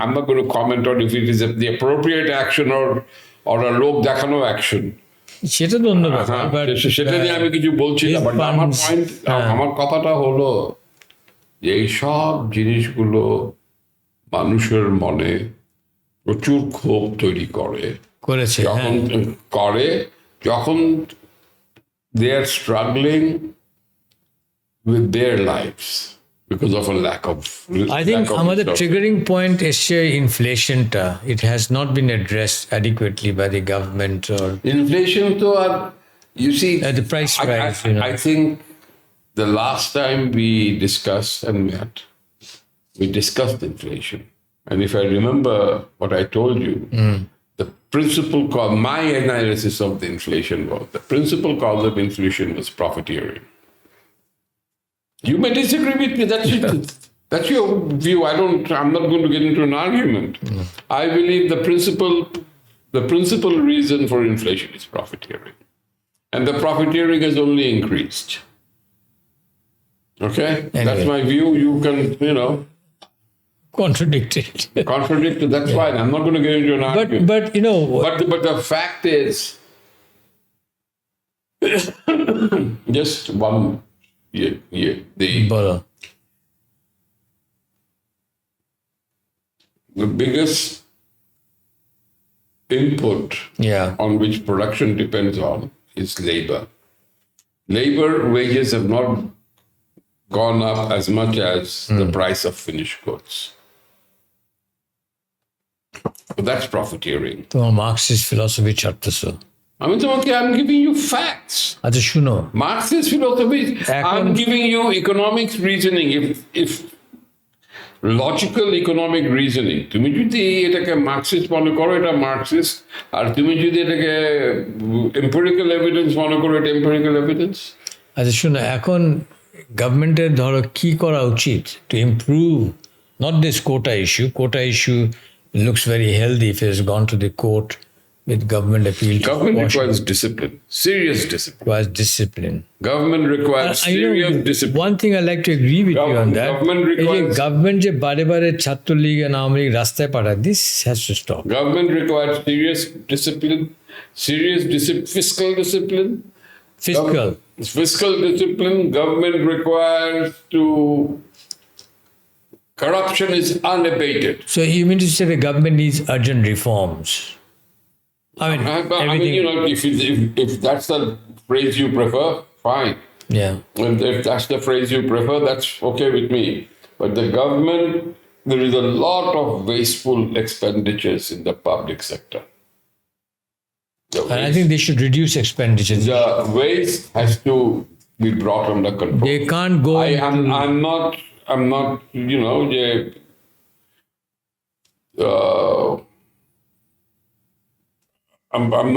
I'm not going to comment on if it is the appropriate action or a lok dekhano action. সেটা তো অন্য ব্যাপার, but সেটা নিয়ে আমি কিছু বলছি না, বাট আমার কথাটা হলো যে এই সব জিনিসগুলো মানুষের মনে প্রচুর ক্ষোভ তৈরি করেছে যখন they are struggling with their lives because of a lack of. I think আমাদের triggering point এসছে ইনফ্লেশনটা. It has not been addressed adequately by the government or. Inflation তো আর, you see, the price rise. I think the last time we discussed and met, we discussed inflation, and if I remember what I told you, the principal cause, my analysis of the inflation was the principal cause of inflation was profiteering. You may disagree with me. That's your view. I'm not going to get into an argument. I believe the principal reason for inflation is profiteering. And the profiteering has only increased. Okay? Anyway. That's my view. You can, contradict it. That's fine. I'm not going to get into an argument. But the fact is, just one. The biggest input on which production depends on is labor. Labor wages have not gone up as much as the price of finished goods. But that's profiteering. So Marxist philosophy ছাড়তেছো। I'm giving you facts. আচ্ছা শুনো, Marxist philosophy. I'm giving you economics reasoning. If logical economic reasoning, তুমি যদি এটাকে Marxist মনে করো, এটা Marxist, আর তুমি যদি এটাকে এম্পিরিক্যাল এভিডেন্স মনে করো, এটা এম্পিরিক্যাল এভিডেন্স। আচ্ছা শুনো, এখন গভর্নমেন্টের ধরো কি করা উচিত to improve not this quota issue looks very healthy if it has gone to the court with government appeal. Government requires discipline, serious discipline. Government requires serious discipline. One thing I like to agree with you on that. Government যে বারে বারে Chhatra League and Awami League রাস্তায় পাঠায়, this has to stop. Government requires serious discipline, fiscal discipline. Fiscal discipline. Government requires to. Corruption is unabated. So you mean to say the government needs urgent reforms? If that's the phrase you prefer, fine. Yeah. And if that's the phrase you prefer, that's okay with me. But the government, there is a lot of wasteful expenditures in the public sector. And I think they should reduce expenditures. The waste has to be brought under control. They can't go. I'm not, I'm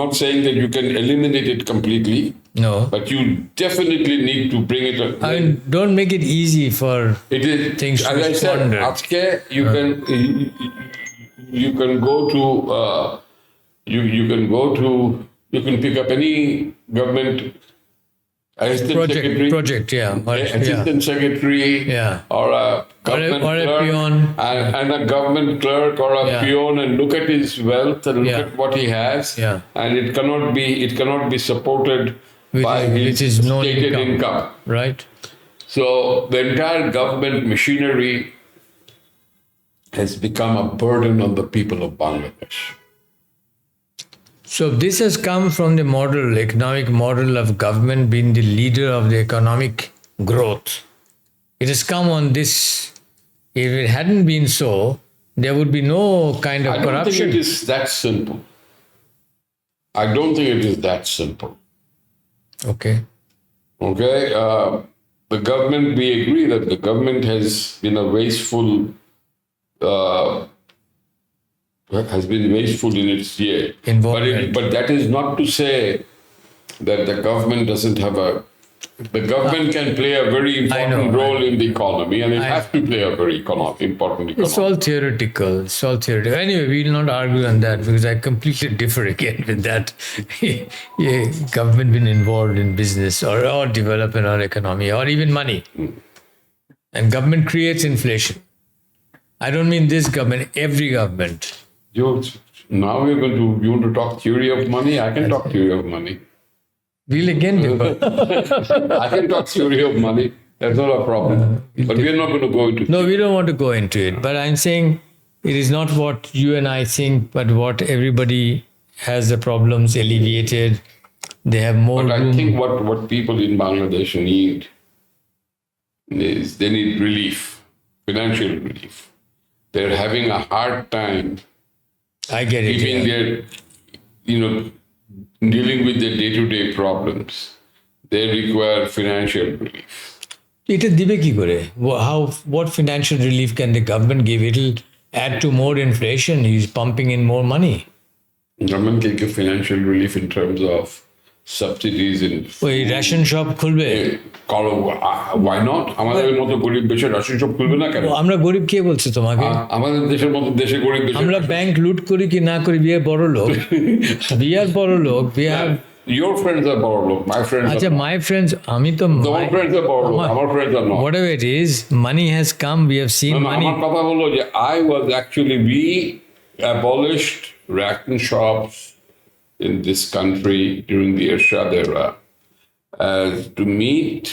not saying that you can eliminate it completely. No. But you definitely need to bring it up. Don't make it easy for things to squander. You can go to you can pick up any government project, assistant secretary, or a government clerk, peon, and a government clerk or a peon, and look at his wealth and look at what he has, and it cannot be supported by his stated income. Right. So the entire government machinery has become a burden on the people of Bangladesh. So this has come from the model, economic model of government being the leader of the economic growth. It has come on this. If it hadn't been so, there would be no kind of I don't corruption. think it is that simple. I don't think it is that simple. Okay. Okay, the government. We agree that the government has been a wasteful. Has been wasteful in its year. Involvement. But that is not to say that the government doesn't have a. The government can play a very important role in the economy, and it has to play a very important economy. It's all theoretical. It's all theoretical. Anyway, we will not argue on that because I completely differ again with that. Yeah, government been involved in business or development or economy or even money. And government creates inflation. I don't mean this government, every government. Now you want to talk theory of money? I can talk theory of money. We'll again differ. I can talk theory of money. That's not a problem. But we're not going to go into. No, we don't want to go into it. But I'm saying it is not what you and I think, but what everybody has the problems alleviated. They have more But room. I think what people in Bangladesh need is they need relief, financial relief. They're having a hard time I get it. keeping Yeah. their, dealing with their day-to-day problems. They require financial relief. এটা দিবে কি করে? What financial relief can the government give? It'll add to more inflation. He's pumping in more money. Government can give financial relief in terms of subsidies in ওই ration shop খুলবে। why not? আমাদের মতো গরিব দেশে ration shop খুলবে না কেন? আমরা গরিব কে বলছে তোমাকে? আমাদের দেশের মতো দেশে গরিব দেশে আমরা ব্যাংক লুট করি কি না করি, বিয়ে বড় লোক। বিয়ার বড় লোক। Your friends are বড় লোক, my friends আচ্ছা, are my friends, আমি তো তোমার friends are বড় লোক, আমার friends are not. whatever it is, money has come. We have seen money. আমার কথা হলো যে we abolished ration shops in this country during the Ershad era to meet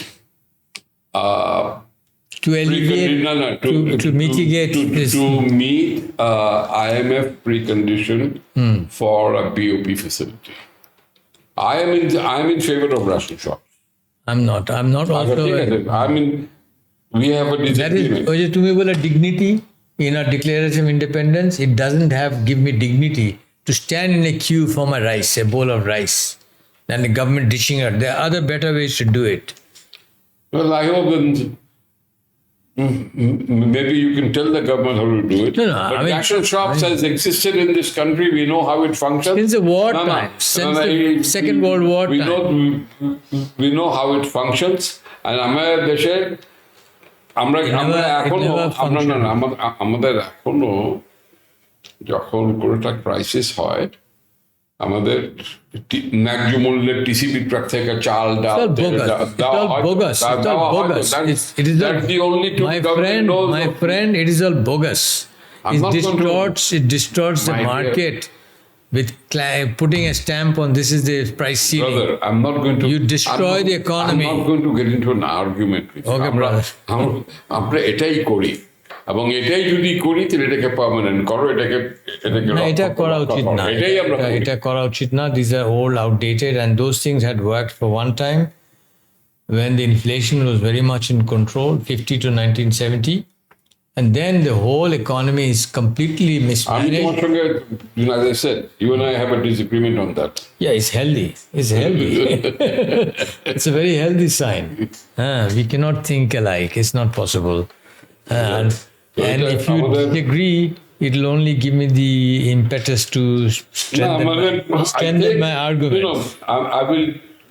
To alleviate, to mitigate this. to meet IMF precondition for a BOP facility. I am in favor of ration shops. I'm not also. We have a That is, disagreement. ওই যে তুমি বলে dignity in our Declaration of Independence, it doesn't give me dignity to stand in a queue for my rice, a bowl of rice, and the government dishing out. There are other better ways to do it. Well, I hope that maybe you can tell the government how to do it. No, but I mean- ration shops has existed in this country. We know how it functions. Since the war time, since the Second World War we time. we know how it functions. And আমাদের দেশে আমরা এখনো আমাদের এখনো যখন কোনো একটা crisis হয় আমাদের ন্যায্য মূল্যের টিসিবি ট্রাক থেকে চাল ডাল It's all bogus. It's all bogus. It is That's the only truth my government friend, knows my of. friend. It is all bogus. I'm not going to- It distorts the My dear. market with putting a stamp on this is the price ceiling. Brother, I'm not going to. You destroy the economy. I'm not going to get into an argument with you. Okay, brother. আমরা এটাই করি এবং এটাই যদি করি তাহলে এটাকে permanent করো, এটাকে না, এটা করা উচিত না। এটাই আমরা করি। এটা করা উচিত না। These are old, outdated, and those things had worked for one time when the inflation was very much in control, 50 to 1970, and then the whole economy is completely আমি mismanaged. তোমার সঙ্গে, as I said, you and I have a disagreement on that. Yeah, it's healthy. It's healthy. It's a very healthy sign. We cannot think alike. It's not possible. And if you disagree, it'll only give me the impetus to strengthen my argument. I will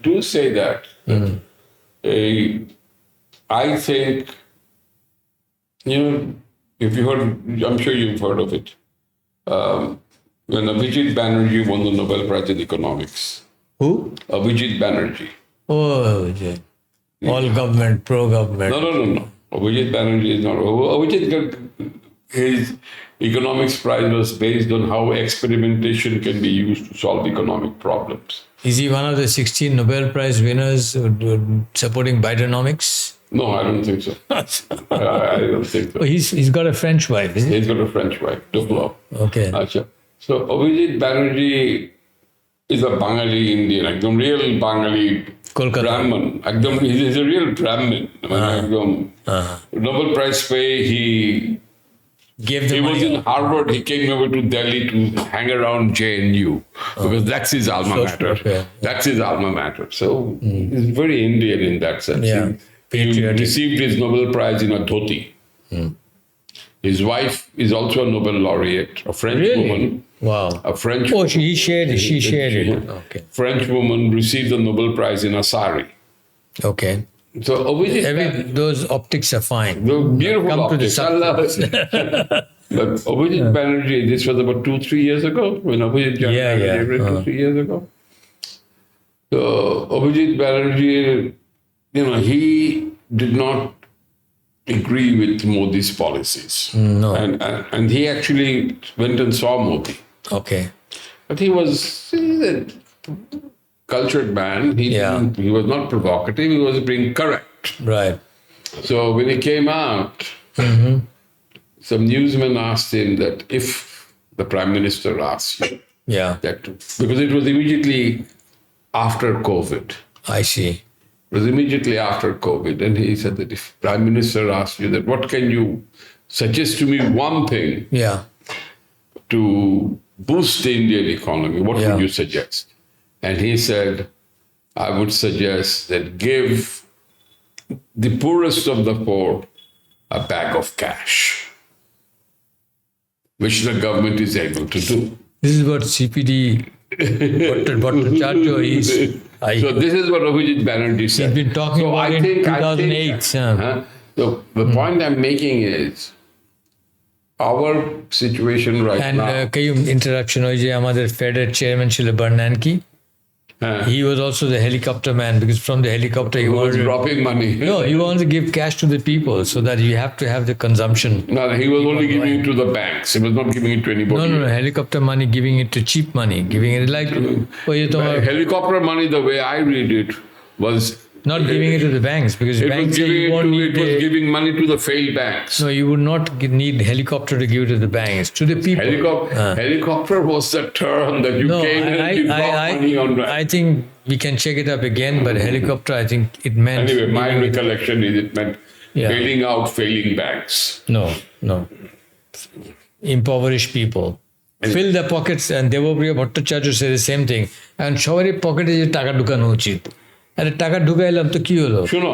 do say that. I think, if you heard, I'm sure you've heard of it. When Abhijit Banerjee won the Nobel Prize in Economics. Who? Abhijit Banerjee. Oh, yeah. All government, pro-government. No. Abhijit Banerjee is not. His economics prize was based on how experimentation can be used to solve economic problems. Is he one of the 16 Nobel Prize winners supporting Bidenomics? No, I don't think so. I don't think so. Oh, he's got a French wife, is it? He's got a French wife, Duplo. Okay. Acha. So Abhijit Banerjee is a Bengali Indian, ekdom real Bengali Kolkata. Brahmin. Ekdom, he's a real Brahmin. Nobel Prize pay, he Gave the was money. in Harvard, he came over to Delhi to hang around JNU because that's his alma So, mater. yeah. That's his alma mater. So he's very Indian in that sense. Yeah. He Patriotic. received his Nobel Prize in a dhoti. His wife is also a Nobel laureate, a French Really? woman. Wow. A French Oh, he shared it. She shared it. Okay. French woman received the Nobel Prize in a sari. Okay. So Abhijit, Those optics are fine. the beautiful Come to the optics. I love it. But Abhijit Banerjee, this was about 2-3 years ago when Abhijit Yeah, yeah. Banerjee, 2-3 years ago. So Abhijit Banerjee, he did not agree with Modi's policies. No. And he actually went and saw Modi. Okay. But he was a cultured man. Yeah. He was not provocative. He was being correct. Right. So when he came out, some newsmen asked him that if the prime minister asks you Yeah. that, because it was immediately after COVID. I see. It was immediately after COVID. And he said that if prime minister asks you that, what can you suggest to me one thing Yeah. to boost the Indian economy? What Yeah. would you suggest? And he said, I would suggest that give the poorest of the poor a bag of cash, which the government is able to do. This is what CPD Bhattacharya is. So this is what Abhijit Banerjee said. He's been talking about it in 2008. So the point I'm making is our situation right And now. can you interruption ওই যে আমাদের ফেডের chairman ছিল বার্নানকি he was also the helicopter man because from the helicopter he Who was wanted to, dropping money. no he wanted to give cash to the people so that you have to have the consumption. No, he was only giving it to the banks. He was not giving it to anybody. No, helicopter money, giving it to cheap money, giving it like ওই যে তোমার Helicopter money, the way I read it, was not giving it to the banks because it was banks say giving you it won't to, need it was giving money to the failed banks. no you would not need helicopter to give it to the banks, to the people. Helicopter was the term that you No, came and you dropped money on. I think we can check it up again, but helicopter, I think it meant. Anyway, my recollection is it meant Yeah. bailing out failing banks. No. Impoverished people. Fill the pockets, and Devapriya Bhattacharya said the same thing. And সবারই পকেটে যে টাকা ঢুকানো উচিত। আরে টাকা ঢুকাইলাম তো কি হলো? শুনো,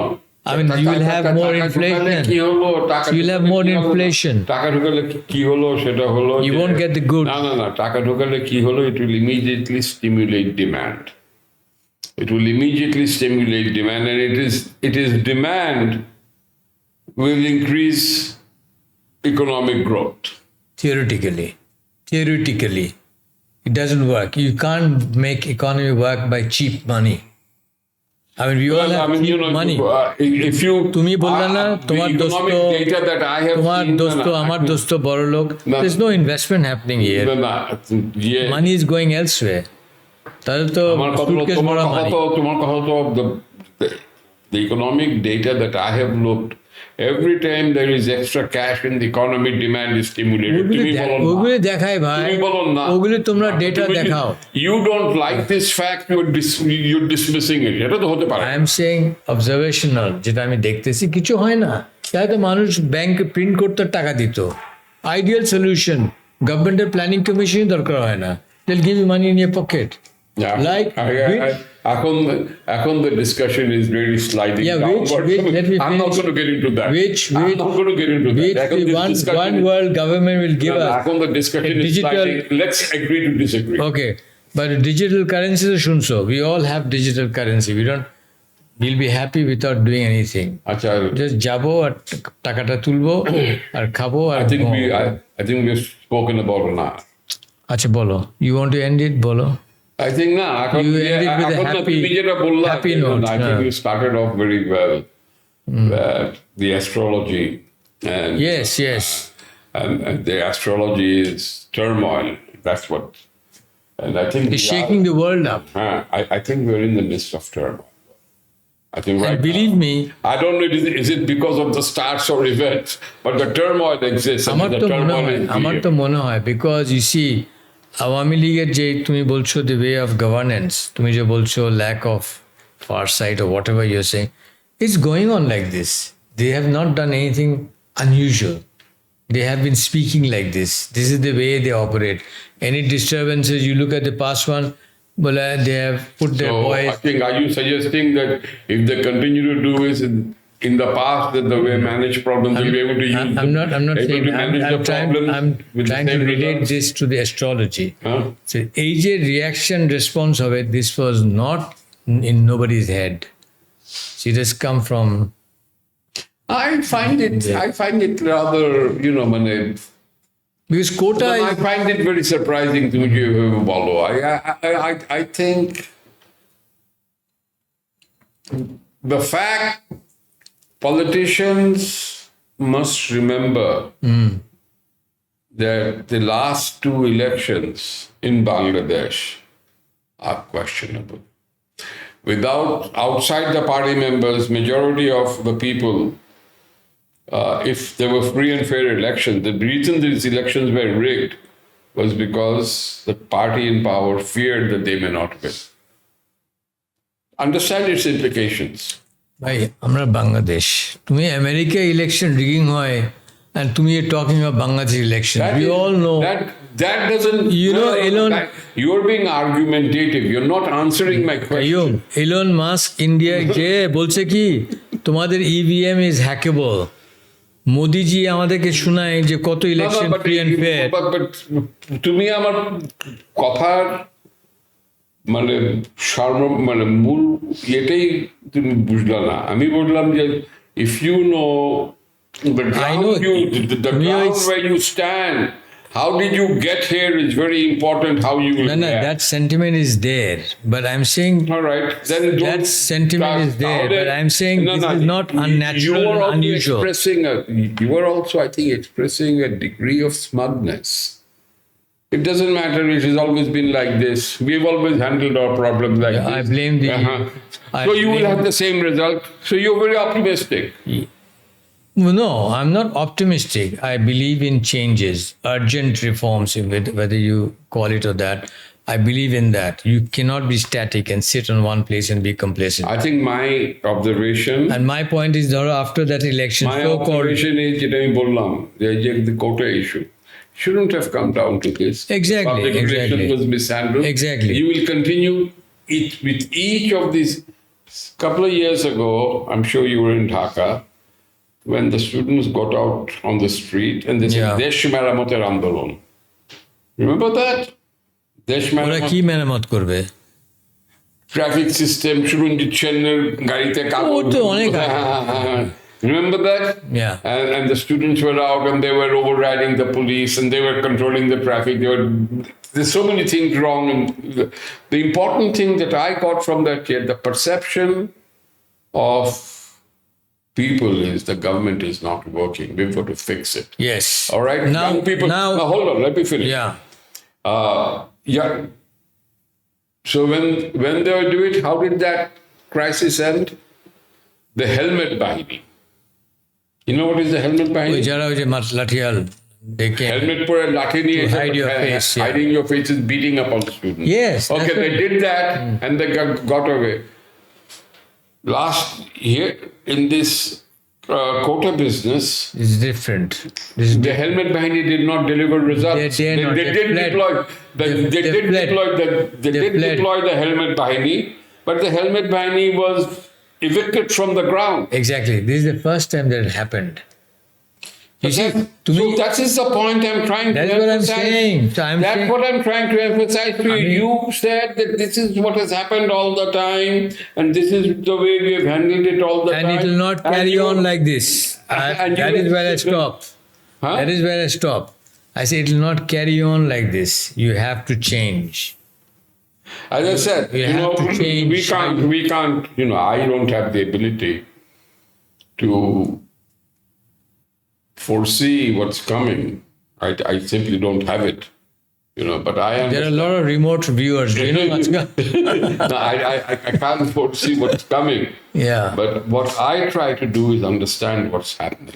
I mean, you will have more inflation. কি হলো? টাকা You'll have more inflation. টাকা ঢুকালে কি হলো? সেটা হলো You যে- won't get the goods. না, টাকা ঢুকালে কি হলো? It will immediately stimulate demand. It will immediately stimulate demand, and it is demand will increase economic growth. Theoretically, it doesn't work. You can't make economy work by cheap money. I mean, we all have cheap money. If you তুমি বললে না তোমার the দোস্ত economic data that I have তোমার seen, দোস্ত আমার দোস্ত বড় লোক, there's no investment happening here. yeah. Money is going elsewhere. তাহলে তো suitcase ভরা money. তোমার কথা তো the economic data that I have looked, every time there is extra cash in the economy, demand is stimulated. ওগুলি দেখায় ভাই, তুমি বলো না। ওগুলি তোমরা ডেটা দেখাও। You don't like this fact, you're dismissing it. এটা তো হতে পারে। I am saying observational, যেটা আমি দেখতেছি কিছু হয় না। তাই তো মানুষ ব্যাংকে প্রিন্ট করতে টাকা দিত। Ideal solution, গভর্নমেন্টের প্ল্যানিং কমিশন দরকার হয় না। They'll give you money in your pocket. Yeah. Like এখন the discussion is really sliding Yeah, downwards. let me I'm not finish. going to get into that. I'm not going to get into that. Which এখন the this discussion one is- world government will give us. এখন the discussion is digital- sliding. Let's agree to disagree. Okay, but digital currency is শুনছো. We all have digital currency. We'll be happy without doing anything. আচ্ছা, Just যাবো আর টাকাটা তুলবো আর খাবো আর I think we've spoken about enough. আচ্ছা বলো, you want to end it, বলো। I think না, এখন You ended with a এখন তো তুমি যেটা বললা, happy note, I think yeah. you started off very well. The astrology and Yes. and the astrology is turmoil. That's what, and I think It's shaking the world up. I think we're in the midst of turmoil. I think right And believe now, me, I don't know, is it because of the starts or events, but the turmoil exists. আমার And the তো মনে turmoil হয় is আমার real. তো মনে হয় because you C Awami লীগের যে তুমি বলছো দ্য ওয়ে অফ গভর্নেন্স তুমি যে বলছো ল্যাক অফ ফার সাইট ও whatever you're saying it's going on like this they have not done anything unusual they have been speaking like this is the way they operate. Any disturbances, you look at the past one, well, they have put their So I boys. think, are you suggesting that if they continue to do it in the past, that the way manage problems, they'll be able to use I'm not able saying to manage the problems I'm with trying the to same relate results? this to the astrology. Huh? So age reaction response of it, this was not in nobody's head. So it has come from I find it rather, because quota I is find it very surprising to you, Bolo. I think the fact politicians must remember that the last two elections in Bangladesh are questionable. Without outside the party members, majority of the people, if there were free and fair elections, the reason these elections were rigged was because the party in power feared that they may not win. Understand its implications. ভাই আমরা বাংলাদেশ তুমি America election rigging হয় and তুমি are talking about Bangladesh election. We all know. That doesn't. You know, Elon. You're being argumentative. You're not answering my question. Elon Musk India যে বলছে কি তোমাদের EVM is hackable. মোদিজি আমাদেরকে শোনায় যে কত election free and fair But তুমি আমার কথার মানে মূল এটাই তুমি বুঝলা না আমি বললাম যে if you know the ground where you stand, how did you get here is very important. How you will react. That sentiment is there, but I'm saying all right, then that sentiment is there, but I'm saying this is not unnatural and unusual. You are also, I think, expressing a degree of smugness. It doesn't matter. It has always been like this. We've always handled our problems like this. I blame the. So you will have the same result. So you're very optimistic. No, I'm not optimistic. I believe in changes, urgent reforms, whether you call it or that. I believe in that. You cannot be static and sit on one place and be complacent. I think my observation. And my point is, after that election, my observation is the quota issue shouldn't have come down to this. Exactly. Public relations was mishandled. Exactly. You will continue it with each of these. Couple of years ago, I'm sure you were in Dhaka, when the students got out on the street and they said, Desh Meramoter Andolon. Remember that? Desh Meramoter. কি মেরামত করবে? Traffic system, shouldn't be channel, garite kago. Remember that? Yeah. And the students were out and they were overriding the police and they were controlling the traffic. There's so many things wrong. And the important thing that I got from that year, the perception of people is the government is not working. We've got to fix it. Yes. All right? Now, now hold on, let me finish. Yeah. Yeah. So when they do it, how did that crisis end? The helmet bahini. You know what is the helmet bahini? Helmet put a lathi niye hide your face. Hiding your face is beating up on the students. Yes. Okay, they did that and they got away. Last year in this quota business is different. The helmet bahini did not deliver results. They did deploy the helmet bahini, but the helmet bahini was evicted from the ground. Exactly. This is the first time that it happened. You see, that is the point I'm trying to emphasize. That's what I'm saying. That's what I'm trying to emphasize to you. You said that this is what has happened all the time, and this is the way we have handled it all the time. And it will not carry on like this. That is where I stop. That is where I stop. I say it will not carry on like this. You have to change. As I said, we can't, I don't have the ability to foresee what's coming. I simply don't have it. But I There are a understand. lot of remote viewers. Do you know, Machka? No, I can't foresee what's coming. Yeah. But what I try to do is understand what's happening.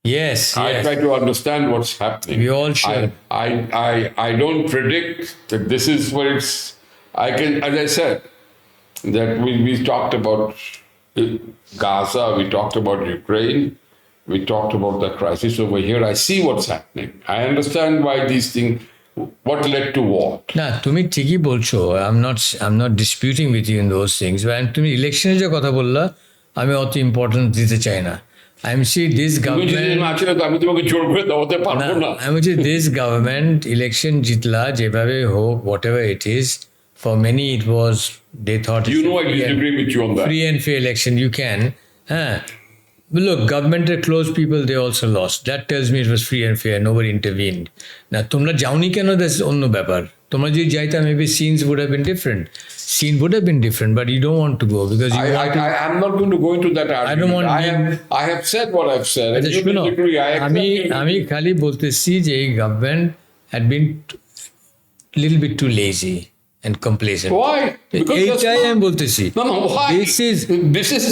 Yes, I yes. try to understand what's happening. We all should. I don't predict that this is what it's. I can, as I said, that we talked about Gaza, we talked about Ukraine, we talked about the crisis over here. I see what's happening. I understand why these things, what led to what. না তুমি ঠিকই বলছো, I'm not disputing with you in those things, but তুমি ইলেকশনের যে কথা বললা আমি অত ইম্পর্টেন্স দিতে চাই না। আমি সি দিস তুমি যদি গভর্নমেন্ট না ছিল তো আমি তোমাকে জোর করে দেওয়াতে পারবো না। আমি বলছি দিস গভর্নমেন্ট ইলেকশন জিতলা যেভাবে হোক, whatever it is, for many it was they thought You know I disagree with you on that. free and fair election. You can. But look, government close people, they also lost. That tells me it was free and fair. Nobody intervened. Now, তোমরা যাওনি কেন? That's অন্য ব্যাপার। তোমরা যদি যাইতা, maybe scenes would have been different. Scene would have been different, but you don't want to go because you want to. I'm not going to go into that argument. don't want I have said what I've said. And you শুনো, disagree. I accept আমি খালি বলতেছি যে এই government had been little bit too lazy and complacent. Why? Because এইটাই আমি বলতেছি। No, why? This is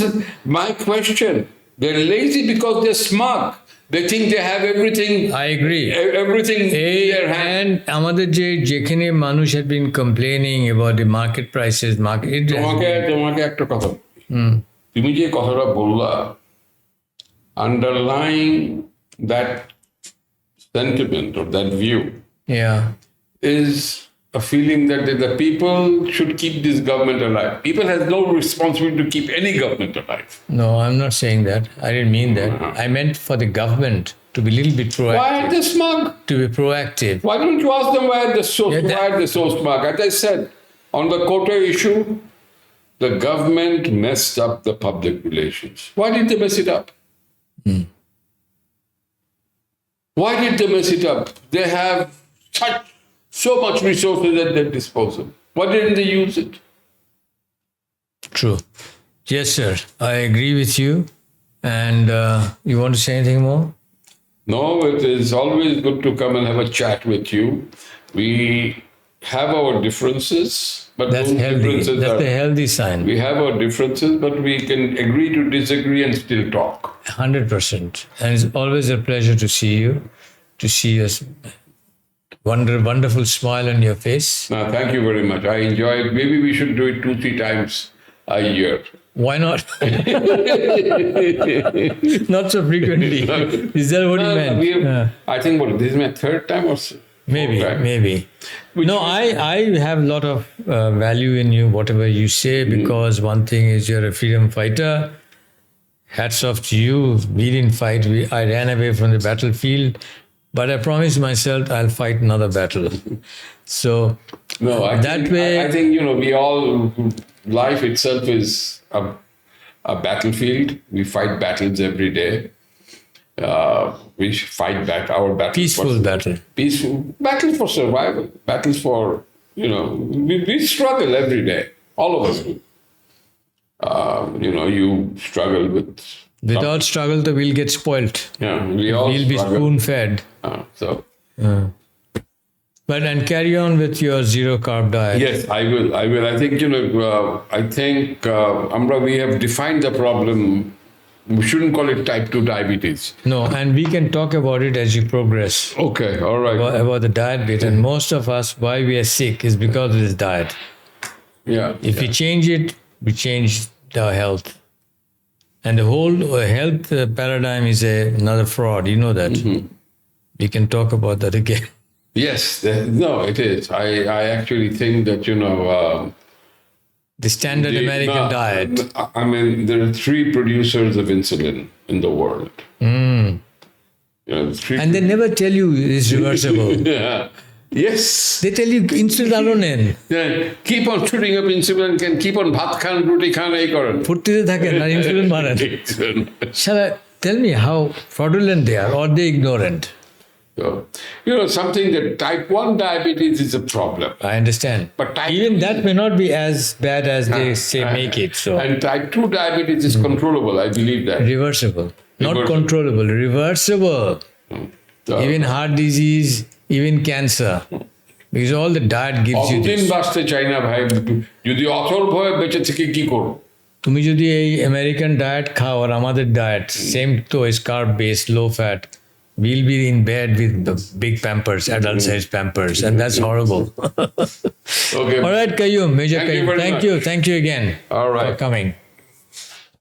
my question. They're lazy because they're smug. They think they have everything. I agree. Everything in their hand. And আমাদের যেখানে মানুষ had been complaining about the market prices, তোমাকে একটা কথা তুমি যে কথাটা বললা, underlying that sentiment or that view yeah, is a feeling that the people should keep this government alive. People have no responsibility to keep any government alive. no, I'm not saying that. I didn't mean that. I meant for the government to be a little bit Why are proactive. they smug? To be proactive. Why don't you ask them why are they so, Yeah, why are they so smug? As I said, on the quota issue, the government messed up the public relations. Why did they mess it up? Why did they mess it up? They have so much resources at their disposal. Why didn't they use it? True. Yes, sir. I agree with you. And you want to say anything more? No, it is always good to come and have a chat with you. We have our differences, but That's those healthy. differences That's are, a healthy sign. we have our differences, but we can agree to disagree and still talk. 100%. And it's always a pleasure to see you, to see your wonderful smile on your face. Now, thank you very much. I enjoy it. Maybe we should do it 2-3 times a year. Why not? Not so frequently. Is that what you meant? I think this is my third time or so. Maybe, Fourth time. maybe. No, I have a lot of value in you, whatever you say, because one thing is you're a freedom fighter. Hats off to you. We didn't fight. I ran away from the battlefield, but I promised myself I'll fight another battle. So No, I think we all, life itself is a battlefield. We fight battles every day. We fight back our battles. peaceful battle. Peaceful battles for survival. Battles for we struggle every day. All of us do. You struggle with. Without struggle, the we'll get spoilt. Yeah, we all We'll be struggle. spoon-fed. So But and carry on with your zero carb diet. yes, I will. I think Amra, we have defined the problem. We shouldn't call it type 2 diabetes. No, and we can talk about it as you progress. Okay, all right. About the diet bit. And most of us, why we are sick is because of this diet. Yeah. If we change it, we change our health. And the whole health paradigm is another fraud. You know that. We can talk about that again. Yes, no, it is. I actually think that, The standard American diet. I mean, there are 3 producers of insulin in the world. And they never tell you it's reversible. Yeah. Yes. They tell you insulin alone. Yeah. Keep on shooting up insulin, can keep on bhat khan, roti khan, ei koren. ফুর্তিতে থাকেন আর insulin মারেন। Shall tell me how fraudulent they are or they ignorant. So, something that type 1 diabetes is a problem. I understand. But type Even that may not be as bad as they say make it. So And type 2 diabetes is controllable. I believe that. reversible. Not Reversible. controllable, reversible. So, Even heart disease, even cancer. Because all the diet gives you অতদিন this. বাঁচতে চাই না ভাই, যদি অথর্ব হয়ে বেঁচে থেকে কি করবো? তুমি যদি এই আমেরিকান ডায়েট খাও আর আমাদের ডায়েট সেম তো is carb based, low fat, we'll be in bed with the big pampers, adult size pampers, and that's horrible. Okay. All right, Qayyum, Major Thank you Qayyum, very much. thank you again All right. for coming.